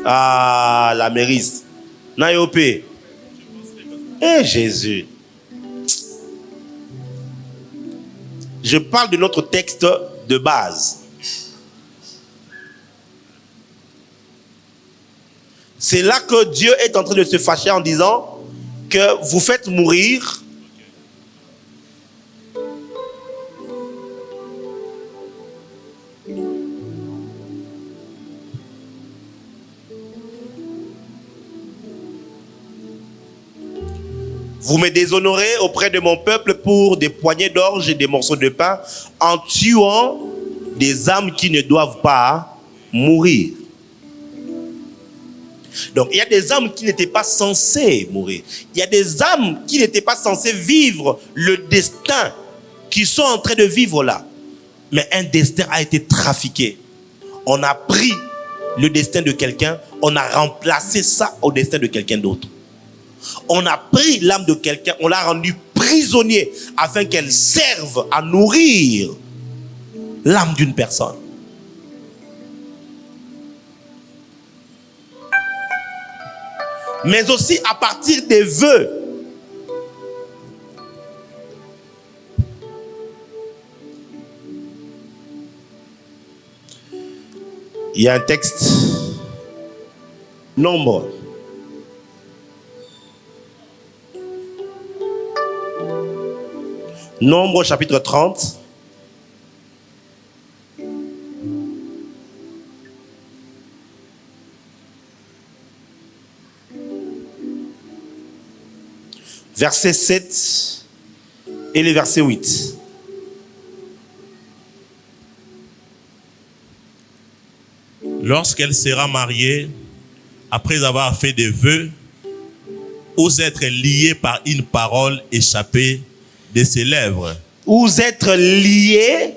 Ah, la mairie. Naïopé. Jésus. Je parle de notre texte de base. C'est là que Dieu est en train de se fâcher en disant que vous faites mourir vous me déshonorez auprès de mon peuple pour des poignées d'orge et des morceaux de pain en tuant des âmes qui ne doivent pas mourir. Donc, il y a des âmes qui n'étaient pas censées mourir. Il y a des âmes qui n'étaient pas censées vivre le destin qu'ils sont en train de vivre là. Mais un destin a été trafiqué. On a pris le destin de quelqu'un, on a remplacé ça au destin de quelqu'un d'autre. On a pris l'âme de quelqu'un, on l'a rendu prisonnier afin qu'elle serve à nourrir l'âme d'une personne. Mais aussi à partir des vœux. Il y a un texte, Nombre. Nombre chapitre 30. Verset 7 et le verset 8. Lorsqu'elle sera mariée, après avoir fait des vœux, ose être liée par une parole échappée de ses lèvres. Ose être liée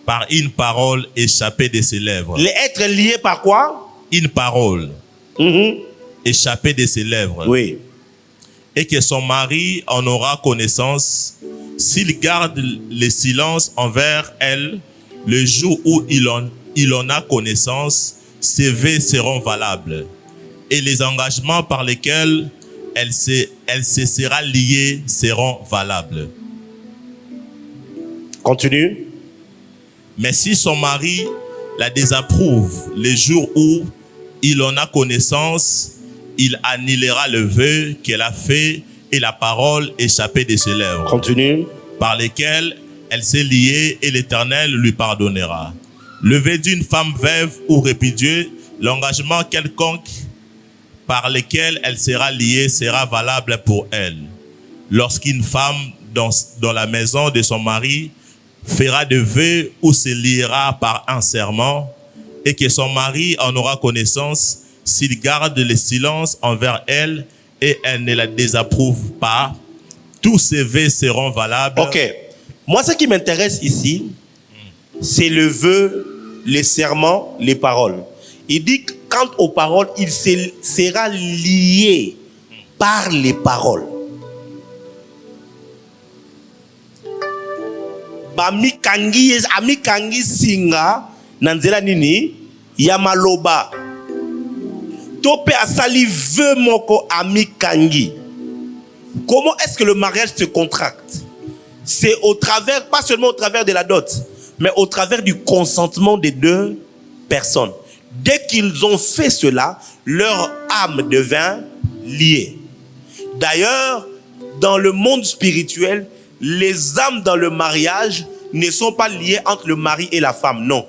par une parole échappée de ses lèvres. Être lié par quoi? Une parole échappée de ses lèvres. Oui. Et que son mari en aura connaissance s'il garde le silence envers elle le jour où il en a connaissance, ses vœux seront valables. Et les engagements par lesquels elle se sera liée seront valables. Continue. Mais si son mari la désapprouve le jour où il en a connaissance, il annulera le vœu qu'elle a fait et la parole échappée de ses lèvres. Continue. Par lesquelles elle s'est liée et l'Éternel lui pardonnera. Le vœu d'une femme veuve ou répudiée, l'engagement quelconque par lequel elle sera liée sera valable pour elle. Lorsqu'une femme dans la maison de son mari fera de vœux ou se liera par un serment et que son mari en aura connaissance, s'il garde le silence envers elle et elle ne la désapprouve pas, tous ces vœux seront valables. Ok. Moi, ce qui m'intéresse ici, c'est le vœu, les serments, les paroles. Il dit que quant aux paroles, il sera lié par les paroles. Amikangi singa nanzela nini yamaloba. Topé asali veut moko ami kangi. Comment est-ce que le mariage se contracte? C'est au travers, pas seulement au travers de la dot, mais au travers du consentement des deux personnes. Dès qu'ils ont fait cela, leur âme devint liée. D'ailleurs, dans le monde spirituel, les âmes dans le mariage ne sont pas liées entre le mari et la femme, non.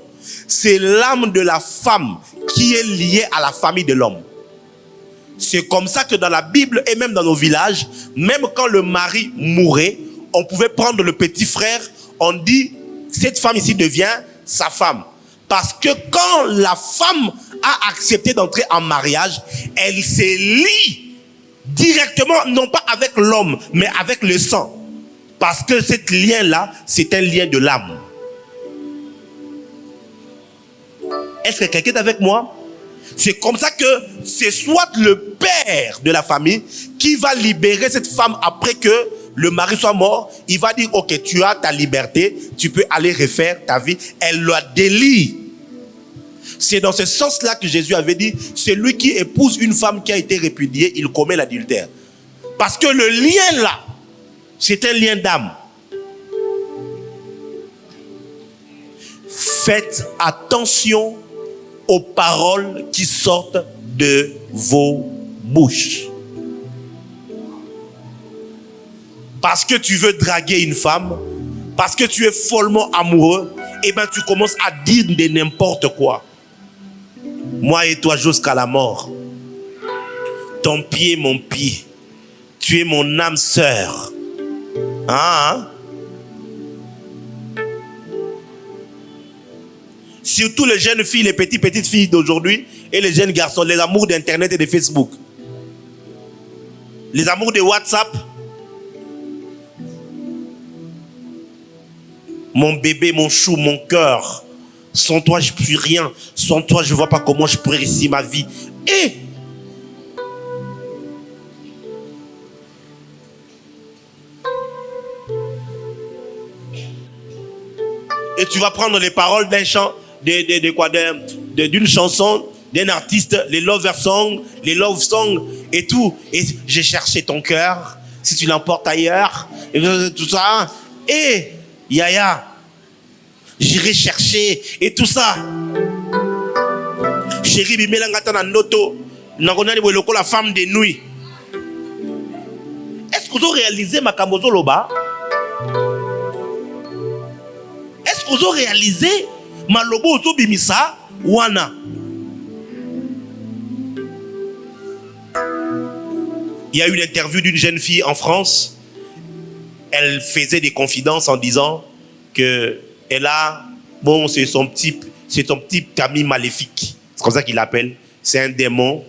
C'est l'âme de la femme qui est liée à la famille de l'homme. C'est comme ça que dans la Bible et même dans nos villages, même quand le mari mourait, on pouvait prendre le petit frère, on dit, cette femme ici devient sa femme. Parce que quand la femme a accepté d'entrer en mariage, elle s'est liée directement, non pas avec l'homme, mais avec le sang. Parce que ce lien-là, c'est un lien de l'âme. Est-ce que quelqu'un est avec moi? C'est comme ça que c'est soit le père de la famille qui va libérer cette femme après que le mari soit mort. Il va dire, ok, tu as ta liberté, tu peux aller refaire ta vie. Elle la délie. C'est dans ce sens-là que Jésus avait dit, celui qui épouse une femme qui a été répudiée, il commet l'adultère. Parce que le lien là, c'est un lien d'âme. Faites attention aux paroles qui sortent de vos bouches. Parce que tu veux draguer une femme, parce que tu es follement amoureux, et ben tu commences à dire de n'importe quoi. Moi et toi jusqu'à la mort. Ton pied, mon pied. Tu es mon âme sœur. Hein? Surtout les jeunes filles, les petites filles d'aujourd'hui et les jeunes garçons, les amours d'Internet et de Facebook. Les amours de WhatsApp. Mon bébé, mon chou, mon cœur. Sans toi, je ne suis rien. Sans toi, je ne vois pas comment je pourrais réussir ma vie. Et tu vas prendre les paroles d'un chant, d'une chanson, d'un artiste, les love songs et tout. Et j'ai cherché ton cœur, si tu l'emportes ailleurs, et tout ça. Et Yaya, j'irai chercher et tout ça. Chérie, bimelangata na noto, nangonani boloko la femme de nuit. Est-ce que vous avez réalisé ma kamozo loba? Est-ce que vous avez réalisé ma lobo ozo bimisa wana? Il y a eu une interview d'une jeune fille en France. Elle faisait des confidences en disant que elle a, bon, c'est son petit Camille maléfique. C'est comme ça qu'il l'appelle. C'est un démon.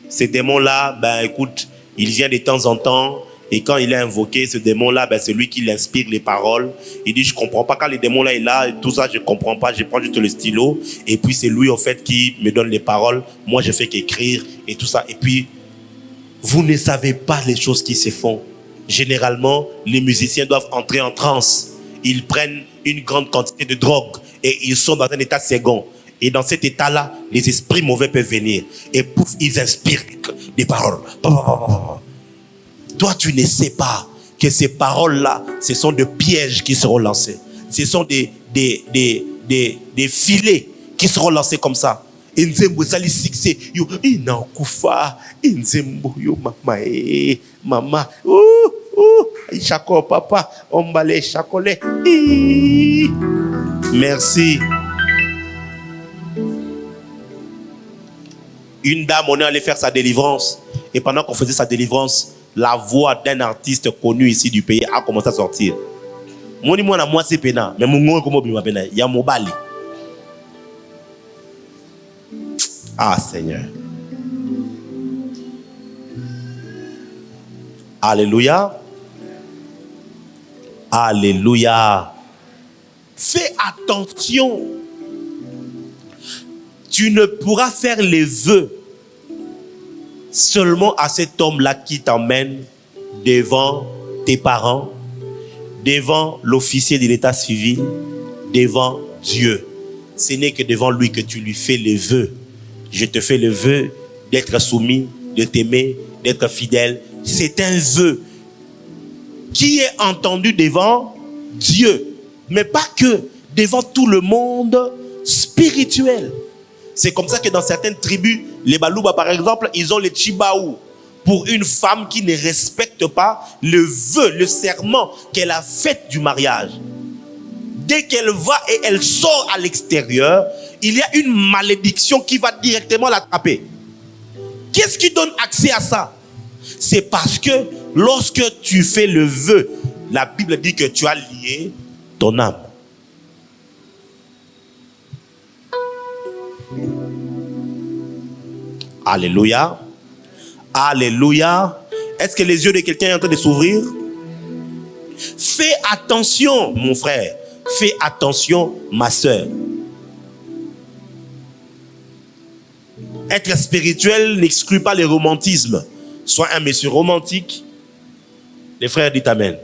Ce démon-là, ben écoute, il vient de temps en temps. Et quand il est invoqué, ce démon-là, ben, c'est lui qui l'inspire les paroles. Il dit, je comprends pas quand le démon-là est là, et tout ça, je comprends pas. Je prends juste le stylo. Et puis c'est lui, en fait, qui me donne les paroles. Moi, je fais qu'écrire et tout ça. Et puis, vous ne savez pas les choses qui se font. Généralement, les musiciens doivent entrer en transe. Ils prennent une grande quantité de drogue et ils sont dans un état second. Et dans cet état-là, les esprits mauvais peuvent venir. Et pouf, ils inspirent des paroles. Toi, tu ne sais pas que ces paroles-là, ce sont des pièges qui seront lancés. Ce sont des filets qui seront lancés comme ça. Inzembo sali succès yo inakufa inzembo yo mama chako papa ombale chakole. Merci. Une dame, on est allé faire sa délivrance et pendant qu'on faisait sa délivrance, la voix d'un artiste connu ici du pays a commencé à sortir. Moni moi na moi c'est pena mais mon comme bima pena ya mobali. Ah Seigneur. Alléluia. Alléluia. Fais attention. Tu ne pourras faire les vœux seulement à cet homme-là qui t'emmène devant tes parents, devant l'officier de l'état civil, devant Dieu. Ce n'est que devant lui que tu lui fais les vœux. Je te fais le vœu d'être soumis, de t'aimer, d'être fidèle. C'est un vœu qui est entendu devant Dieu, mais pas que, devant tout le monde spirituel. C'est comme ça que dans certaines tribus, les Balouba par exemple, ils ont les Chibaou. Pour une femme qui ne respecte pas le vœu, le serment qu'elle a fait du mariage. Dès qu'elle va et elle sort à l'extérieur, il y a une malédiction qui va directement l'attraper. Qu'est-ce qui donne accès à ça? C'est parce que lorsque tu fais le vœu, la Bible dit que tu as lié ton âme. Alléluia. Alléluia. Est-ce que les yeux de quelqu'un sont en train de s'ouvrir? Fais attention, mon frère. Fais attention, ma soeur. Être spirituel n'exclut pas le romantisme. Sois un monsieur romantique. Les frères disent amen.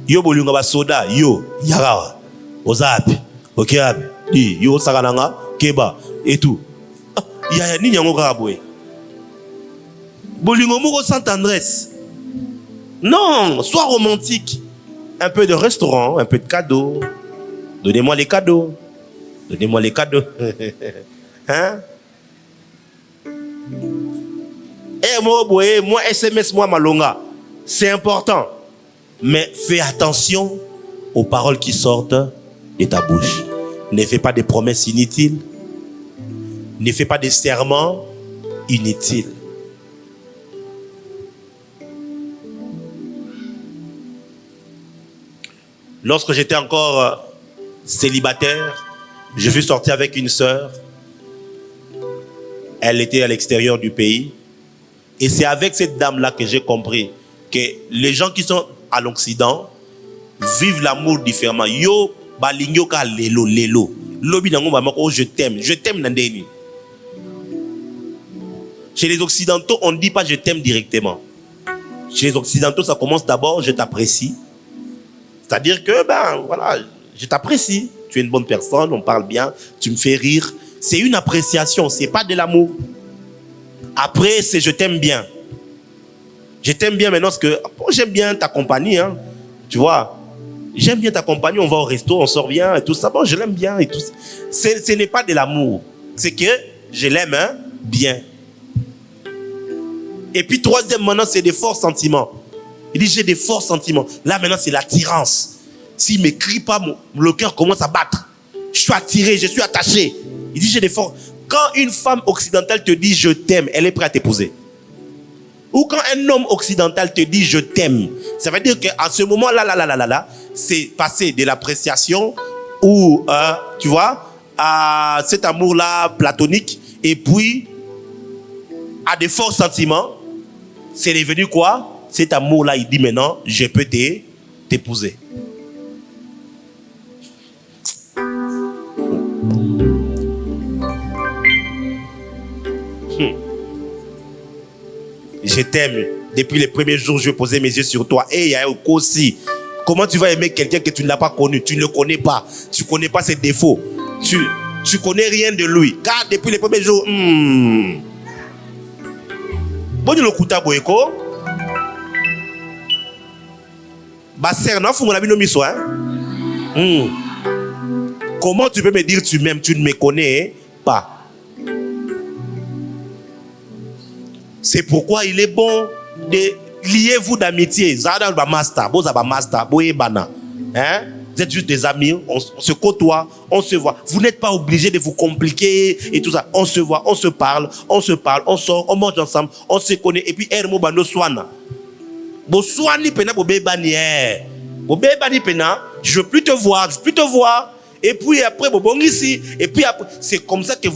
Yo bolunga ba soda, yo yara, ozap, okab, di yo sagananga, keba et tout. Ya ni nyango karaboé. Bolunga moko sans tendresse. Non, sois romantique. Un peu de restaurant, un peu de cadeaux. Donnez-moi les cadeaux. Donnez-moi les cadeaux. Hein? Eh, moi, SMS, moi, malonga. C'est important. Mais fais attention aux paroles qui sortent de ta bouche. Ne fais pas des promesses inutiles. Ne fais pas des serments inutiles. Lorsque j'étais encore célibataire, je suis sorti avec une sœur. Elle était à l'extérieur du pays. Et c'est avec cette dame-là que j'ai compris que les gens qui sont à l'Occident vivent l'amour différemment. Yo, balinyo ka lelo, lelo. Lobi nango mamako, je t'aime nandeni. Chez les Occidentaux, on ne dit pas je t'aime directement. Chez les Occidentaux, ça commence d'abord, je t'apprécie. C'est-à-dire que, ben, voilà, je t'apprécie. Tu es une bonne personne, on parle bien, tu me fais rire. C'est une appréciation, c'est pas de l'amour. Après, c'est je t'aime bien. Je t'aime bien maintenant parce que bon, j'aime bien ta compagnie, hein. Tu vois, j'aime bien ta compagnie, on va au resto, on sort bien et tout ça. Bon, je l'aime bien et tout ça. Ce n'est pas de l'amour. C'est que je l'aime hein, bien. Et puis, troisième, maintenant, c'est des forts sentiments. Il dit, j'ai des forts sentiments. Là, maintenant, c'est l'attirance. S'il ne m'écrit pas, le cœur commence à battre. Je suis attiré, je suis attaché. Il dit, j'ai des forts. Quand une femme occidentale te dit, je t'aime, elle est prête à t'épouser. Ou quand un homme occidental te dit, je t'aime, ça veut dire qu'à ce moment-là, c'est passé de l'appréciation ou, tu vois, à cet amour-là platonique, et puis à des forts sentiments. C'est devenu quoi? Cet amour-là, il dit maintenant, je peux t'épouser. Je t'aime. Depuis les premiers jours, je posais mes yeux sur toi. Et il y a aussi. Comment tu vas aimer quelqu'un que tu ne l'as pas connu? Tu ne le connais pas. Tu ne connais pas ses défauts. Tu connais rien de lui. Car depuis les premiers jours, bon, tu le kuta boyeko. Comment tu peux me dire tu m'aimes? Tu ne me connais pas. C'est pourquoi il est bon de lier-vous d'amitié. Hein? Vous êtes juste des amis, on se côtoie, on se voit. Vous n'êtes pas obligé de vous compliquer et tout ça. On se voit, on se parle, on sort, on mange ensemble, on se connaît. Et puis, je veux plus te voir. Et puis après, c'est comme ça que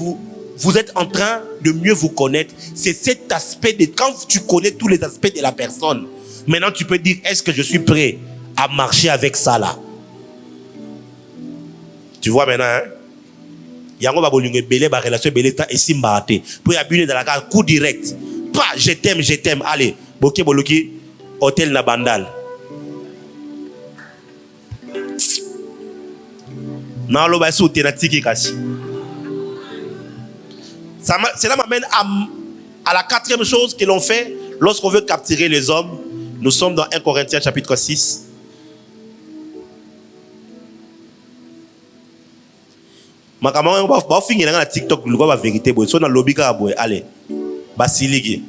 vous êtes en train de mieux vous connaître. C'est cet aspect de quand tu connais tous les aspects de la personne. Maintenant, tu peux dire, est-ce que je suis prêt à marcher avec ça là? Tu vois maintenant, hein? Yango ba bolunge belé ba relation belé ta esimbaate. Pour y abunner dans la carte coup direct. Pas je t'aime. Allez, boké boloki hôtel na bandal. Non lo ba sou tenatiki kasi. Cela m'amène à la quatrième chose que l'on fait lorsqu'on veut capturer les hommes. Nous sommes dans 1 Corinthiens chapitre 6. TikTok, la vérité. Allez, Basiligi.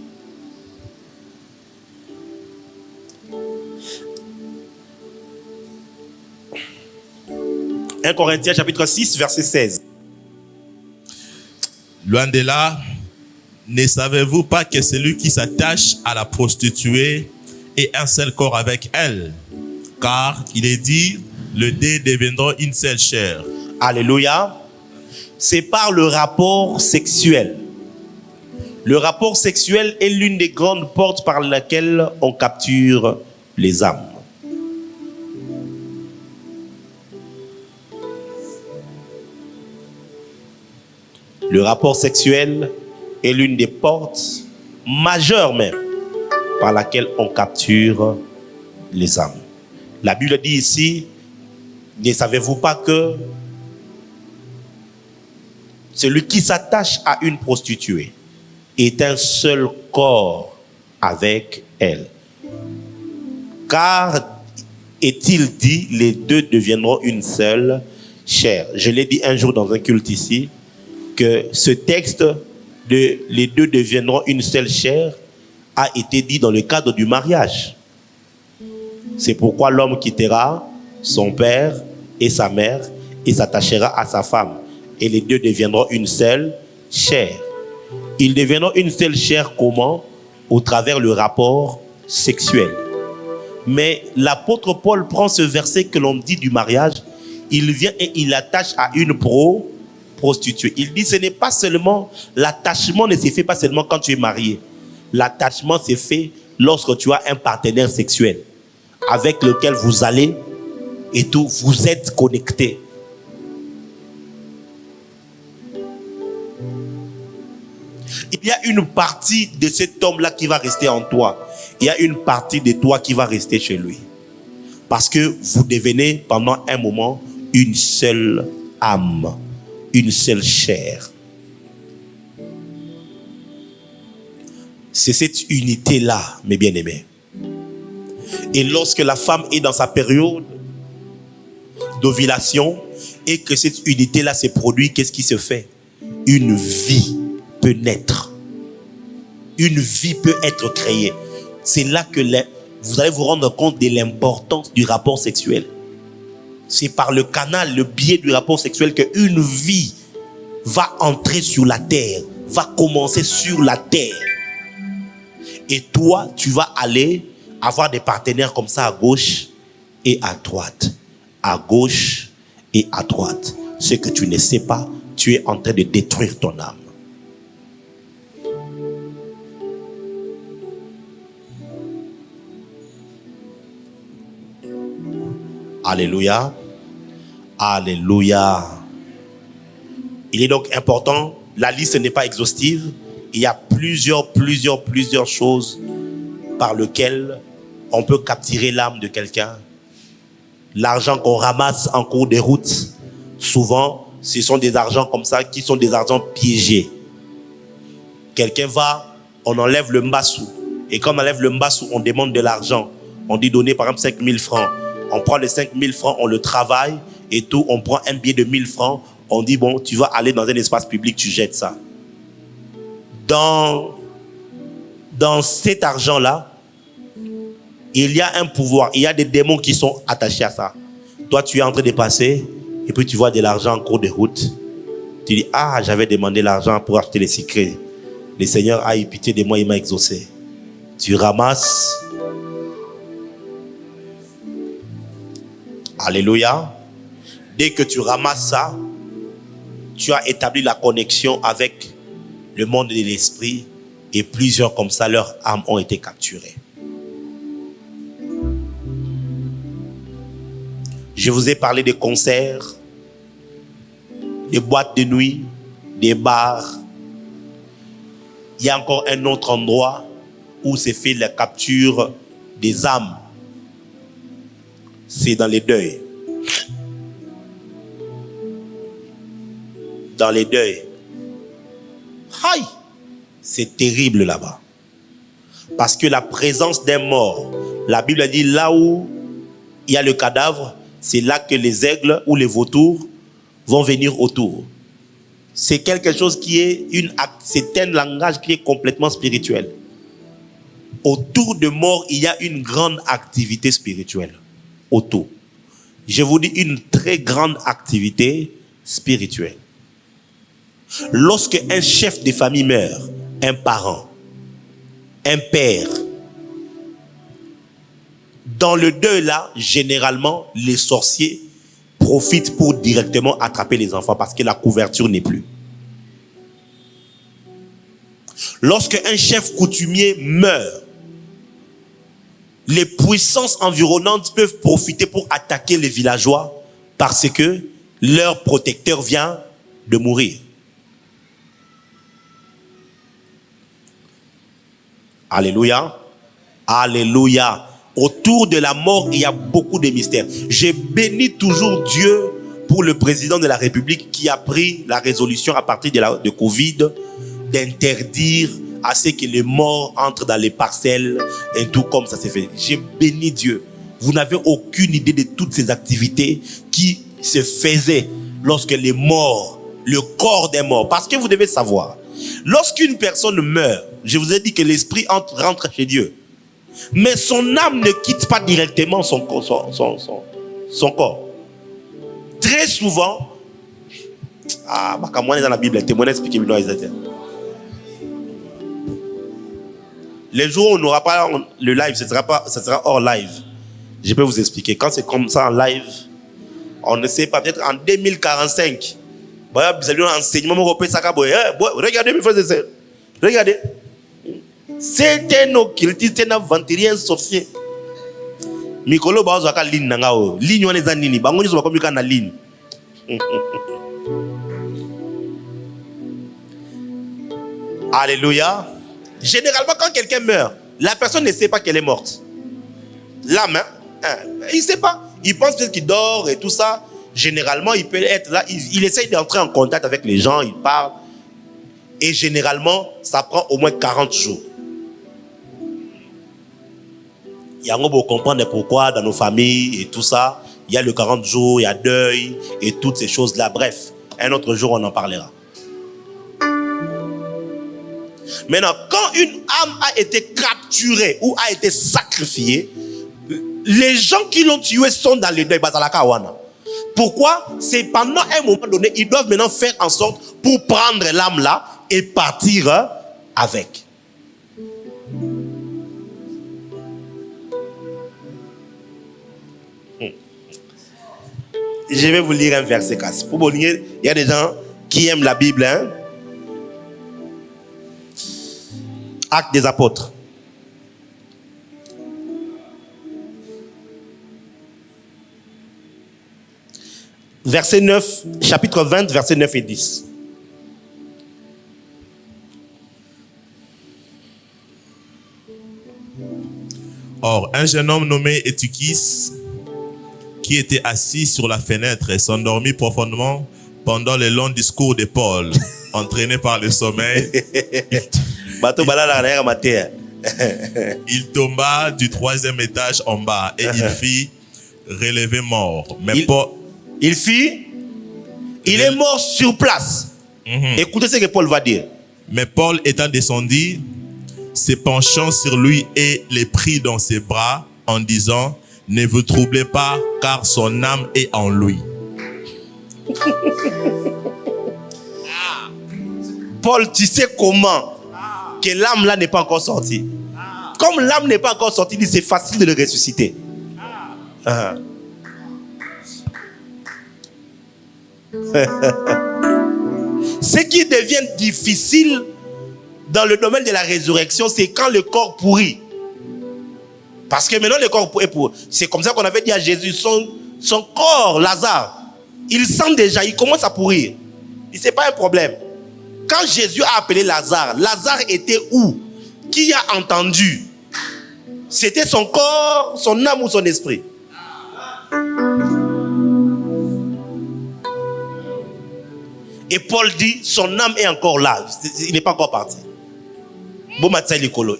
1 Corinthiens chapitre 6, verset 16. Loin de là, ne savez-vous pas que celui qui s'attache à la prostituée est un seul corps avec elle? Car il est dit, les deux deviendront une seule chair. Alléluia. C'est par le rapport sexuel. Le rapport sexuel est l'une des grandes portes par laquelle on capture les âmes. Le rapport sexuel est l'une des portes majeures même par laquelle on capture les âmes. La Bible dit ici, ne savez-vous pas que celui qui s'attache à une prostituée est un seul corps avec elle? Car est-il dit, les deux deviendront une seule chair. Je l'ai dit un jour dans un culte ici, que ce texte de les deux deviendront une seule chair a été dit dans le cadre du mariage. C'est pourquoi l'homme quittera son père et sa mère et s'attachera à sa femme. Et les deux deviendront une seule chair. Ils deviendront une seule chair comment? Au travers le rapport sexuel. Mais l'apôtre Paul prend ce verset que l'on dit du mariage, il vient et il l'attache à une prostituée. Il dit, ce n'est pas seulement, l'attachement ne se fait pas seulement quand tu es marié. L'attachement se fait lorsque tu as un partenaire sexuel avec lequel vous allez et tout, vous êtes connectés. Il y a une partie de cet homme-là qui va rester en toi. Il y a une partie de toi qui va rester chez lui. Parce que vous devenez pendant un moment une seule âme, une seule chair. C'est cette unité-là, mes bien-aimés. Et lorsque la femme est dans sa période d'ovulation et que cette unité-là se produit, qu'est-ce qui se fait? Une vie peut naître. Une vie peut être créée. C'est là que vous allez vous rendre compte de l'importance du rapport sexuel. C'est par le canal, le biais du rapport sexuel qu'une vie va entrer sur la terre, va commencer sur la terre. Et toi, tu vas aller avoir des partenaires comme ça à gauche et à droite. À gauche et à droite. Ce que tu ne sais pas, tu es en train de détruire ton âme. Alléluia. Alléluia. Il est donc important, la liste n'est pas exhaustive. Il y a plusieurs choses par lesquelles on peut capturer l'âme de quelqu'un. L'argent qu'on ramasse en cours de route, souvent, ce sont des argents comme ça qui sont des argents piégés. Quelqu'un va, on enlève le mbassou. Et quand on enlève le mbassou, on demande de l'argent. On dit donner par exemple 5 000 francs. On prend les 5 000 francs, on le travaille et tout. On prend un billet de 1 000 francs. On dit bon, tu vas aller dans un espace public, tu jettes ça. Dans cet argent-là, il y a un pouvoir. Il y a des démons qui sont attachés à ça. Toi, tu es en train de passer et puis tu vois de l'argent en cours de route. Tu dis, ah, j'avais demandé l'argent pour acheter les secrets. Le Seigneur a eu pitié de moi, il m'a exaucé. Tu ramasses. Alléluia. Dès que tu ramasses ça, tu as établi la connexion avec le monde de l'esprit et plusieurs comme ça, leurs âmes ont été capturées. Je vous ai parlé des concerts, des boîtes de nuit, des bars. Il y a encore un autre endroit où s'est fait la capture des âmes. C'est dans les deuils. Dans les deuils. Aïe! C'est terrible là-bas. Parce que la présence d'un mort, la Bible a dit là où il y a le cadavre, c'est là que les aigles ou les vautours vont venir autour. C'est quelque chose qui est c'est un langage qui est complètement spirituel. Autour de mort, il y a une grande activité spirituelle. Autour. Je vous dis une très grande activité spirituelle. Lorsque un chef de famille meurt, un parent, un père, dans le deuil là, généralement, les sorciers profitent pour directement attraper les enfants parce que la couverture n'est plus. Lorsque un chef coutumier meurt, les puissances environnantes peuvent profiter pour attaquer les villageois parce que leur protecteur vient de mourir. Alléluia. Alléluia. Autour de la mort, il y a beaucoup de mystères. Je bénis toujours Dieu pour le président de la République qui a pris la résolution à partir de Covid d'interdire à ce que les morts entrent dans les parcelles et tout comme ça s'est fait. Je bénis Dieu. Vous n'avez aucune idée de toutes ces activités qui se faisaient lorsque les morts, le corps des morts. Parce que vous devez savoir, lorsqu'une personne meurt, je vous ai dit que l'esprit rentre chez Dieu. Mais son âme ne quitte pas directement son corps. Très souvent, dans la Bible, les jours où on n'aura pas le live, ce sera hors live. Je peux vous expliquer. Quand c'est comme ça en live, on ne sait pas, peut-être en 2045, vous avez un enseignement, regardez mes frères et sœurs. Regardez. C'est un occultiste, un aventurier, un sorcier. Mikolo bazwaka ligne nangao. Ligne wana eza nini? Bango nyoso bakomika na ligne. Alléluia. Généralement, quand quelqu'un meurt, la personne ne sait pas qu'elle est morte. L'âme, il ne sait pas. Il pense peut-être qu'il dort et tout ça. Généralement, il peut être là. Il essaye d'entrer en contact avec les gens, il parle. Et généralement, ça prend au moins 40 jours. Il y a un pour comprendre pourquoi dans nos familles et tout ça, il y a le 40 jours, il y a deuil et toutes ces choses-là. Bref, un autre jour, on en parlera. Maintenant, quand une âme a été capturée ou a été sacrifiée, les gens qui l'ont tué sont dans le deuil. Pourquoi? C'est pendant un moment donné, ils doivent maintenant faire en sorte pour prendre l'âme là et partir avec. Je vais vous lire un verset. Pour vous lire, il y a des gens qui aiment la Bible. Hein? Actes des apôtres. Verset 9, chapitre 20, verset 9 et 10. Or, un jeune homme nommé Eutychus, qui était assis sur la fenêtre et s'endormit profondément pendant le long discours de Paul, entraîné par le sommeil, il tomba du 3e étage en bas et il fit relever mort. Mais il est mort sur place. Écoutez ce que Paul va dire. Mais Paul étant descendu, se penchant sur lui et les prit dans ses bras en disant: ne vous troublez pas, car son âme est en lui. Paul, tu sais comment que l'âme là n'est pas encore sortie. Comme l'âme n'est pas encore sortie, c'est facile de le ressusciter. Ce qui devient difficile dans le domaine de la résurrection, c'est quand le corps pourrit. Parce que maintenant le corps est pourri. C'est comme ça qu'on avait dit à Jésus, son corps, Lazare, il sent déjà, il commence à pourrir. Et ce n'est pas un problème. Quand Jésus a appelé Lazare, Lazare était où? Qui a entendu? C'était son corps, son âme ou son esprit? Et Paul dit, son âme est encore là. Il n'est pas encore parti.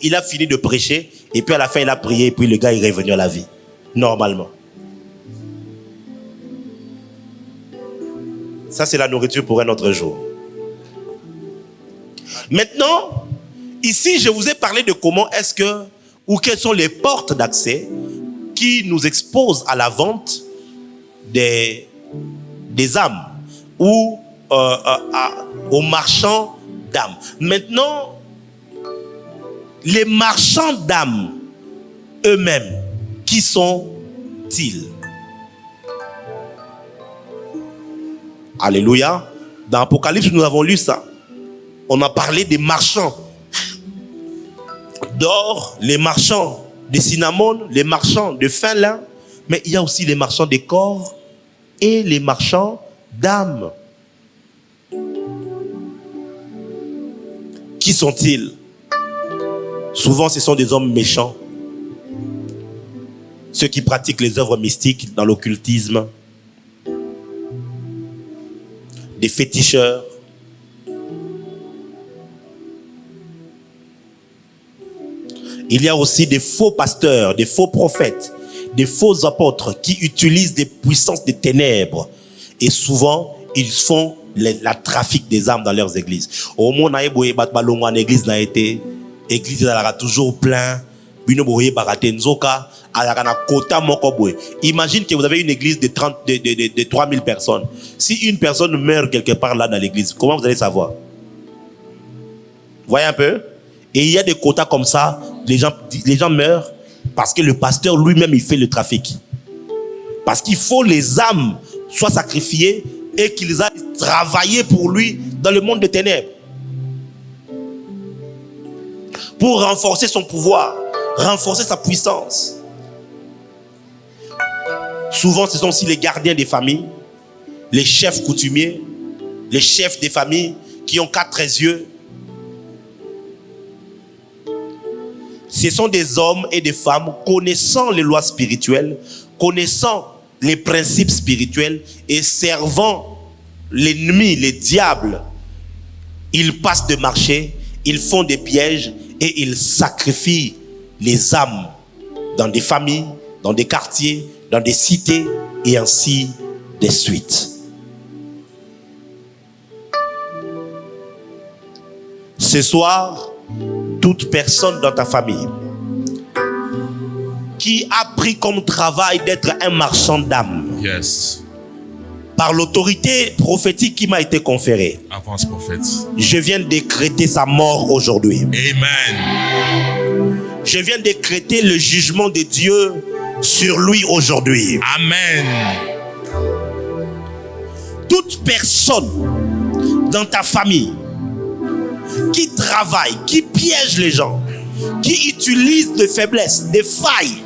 Il a fini de prêcher, et puis à la fin, il a prié, et puis le gars est revenu à la vie. Normalement. Ça, c'est la nourriture pour un autre jour. Maintenant, ici, je vous ai parlé de comment est-ce que, ou quelles sont les portes d'accès qui nous exposent à la vente des âmes ou aux marchands d'âmes. Maintenant, les marchands d'âmes eux-mêmes, qui sont-ils? Alléluia. Dans Apocalypse, nous avons lu ça. On a parlé des marchands d'or, les marchands de cinnamon, les marchands de fin lin, mais il y a aussi les marchands de corps et les marchands d'âmes. Qui sont-ils? Souvent, ce sont des hommes méchants, ceux qui pratiquent les œuvres mystiques dans l'occultisme, des féticheurs, il y a aussi des faux pasteurs, des faux prophètes, des faux apôtres qui utilisent des puissances des ténèbres. Et souvent, ils font la trafic des âmes dans leurs églises. Au moins, en église n'a été, église a toujours plein. Imagine que vous avez une église de 3000 personnes. Si une personne meurt quelque part là dans l'église, comment vous allez savoir? Voyez un peu? Et il y a des quotas comme ça, les gens meurent parce que le pasteur lui-même il fait le trafic. Parce qu'il faut les âmes soient sacrifiées et qu'ils aillent travailler pour lui dans le monde des ténèbres. Pour renforcer son pouvoir, renforcer sa puissance. Souvent, ce sont aussi les gardiens des familles, les chefs coutumiers, les chefs des familles qui ont 4 yeux. Ce sont des hommes et des femmes connaissant les lois spirituelles, connaissant les principes spirituels et servant l'ennemi, les diables. Ils passent de marché, ils font des pièges et ils sacrifient les âmes dans des familles, dans des quartiers, dans des cités et ainsi de suite. Ce soir, toute personne dans ta famille qui a pris comme travail d'être un marchand d'âmes, Yes. par l'autorité prophétique qui m'a été conférée, Avance, prophète. je viens décréter sa mort aujourd'hui. Amen. Je viens décréter le jugement de Dieu sur lui aujourd'hui. Amen. Toute personne dans ta famille qui travaille, qui piège les gens, qui utilise des faiblesses, des failles.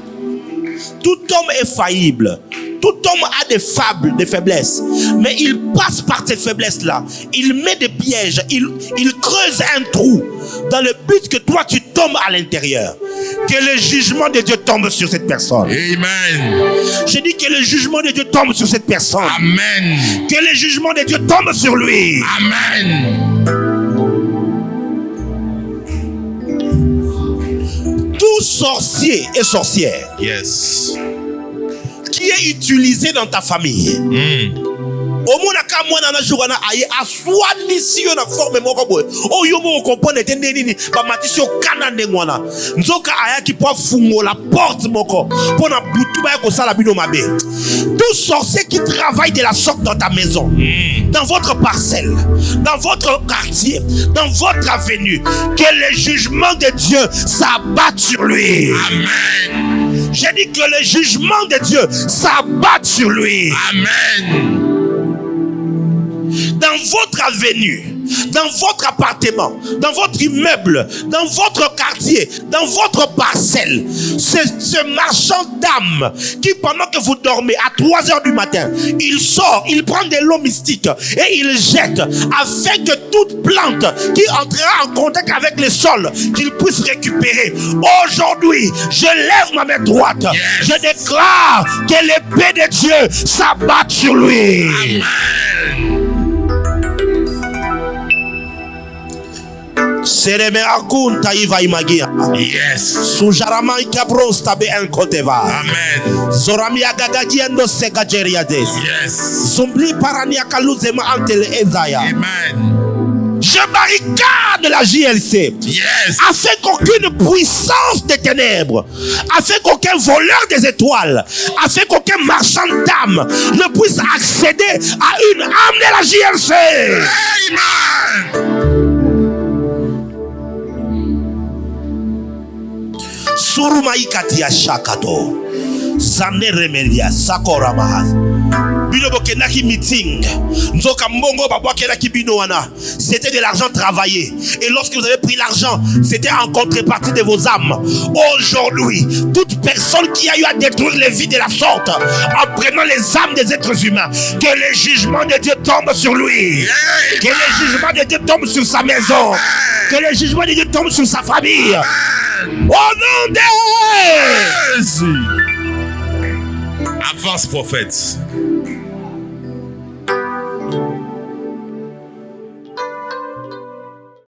Tout homme est faillible. Tout homme a des fables, des faiblesses. Mais il passe par ces faiblesses-là. Il met des pièges. Il creuse un trou dans le but que toi tu tombes à l'intérieur. Que le jugement de Dieu tombe sur cette personne. Amen. Je dis que le jugement de Dieu tombe sur cette personne. Amen. Que le jugement de Dieu tombe sur lui. Amen. Tout sorcier et sorcière Yes. qui est utilisé dans ta famille. Au moins ka mwana na jugana aye aswani siyo na forme moko boy. O yo mo comprendre te nini ba matisio kana ndengwana. Nzoka aya ki po fungo la porte moko pona butu ba ko sala bino mabe. Tout sorcier qui travaille de la sorte dans ta maison, dans votre parcelle, dans votre quartier, dans votre avenue, que le jugement de Dieu s'abatte sur lui. Amen. J'ai dit que le jugement de Dieu s'abatte sur lui. Amen. Dans votre avenue, dans votre appartement, dans votre immeuble, dans votre quartier, dans votre parcelle, ce marchand d'âmes qui pendant que vous dormez à 3h du matin, il sort, il prend de l'eau mystique et il jette afin que toute plante qui entrera en contact avec le sol, qu'il puisse récupérer. Aujourd'hui, je lève ma main droite. Yes. Je déclare que l'épée de Dieu s'abatte sur lui. Amen. Sereme akunta iva imagia. Yes. Sujarama ikabros tabe enkoteva. Amen. Zorami agagagiendo segajeriades. Yes. Zumbli parania kaluzema antele ezaya. Amen. Je barricade la JLC. Yes. Afin qu'aucune puissance des ténèbres, afin qu'aucun voleur des étoiles, afin qu'aucun marchand d'âmes ne puisse accéder à une âme de la JLC. Amen. Surumaikati shakato. Zane remedia sakora mahaz. Binobo kenaki meeting. Nzoka mbongo babwa kenaki bino wana. C'était de l'argent travaillé. Et lorsque vous avez pris l'argent, c'était en contrepartie de vos âmes. Aujourd'hui, toute personne qui a eu à détruire les vies de la sorte, en prenant les âmes des êtres humains, que le jugement de Dieu tombe sur lui. Que le jugement de Dieu tombe sur sa maison. Que le jugement de Dieu tombe sur sa famille. Au nom de Avance, prophète.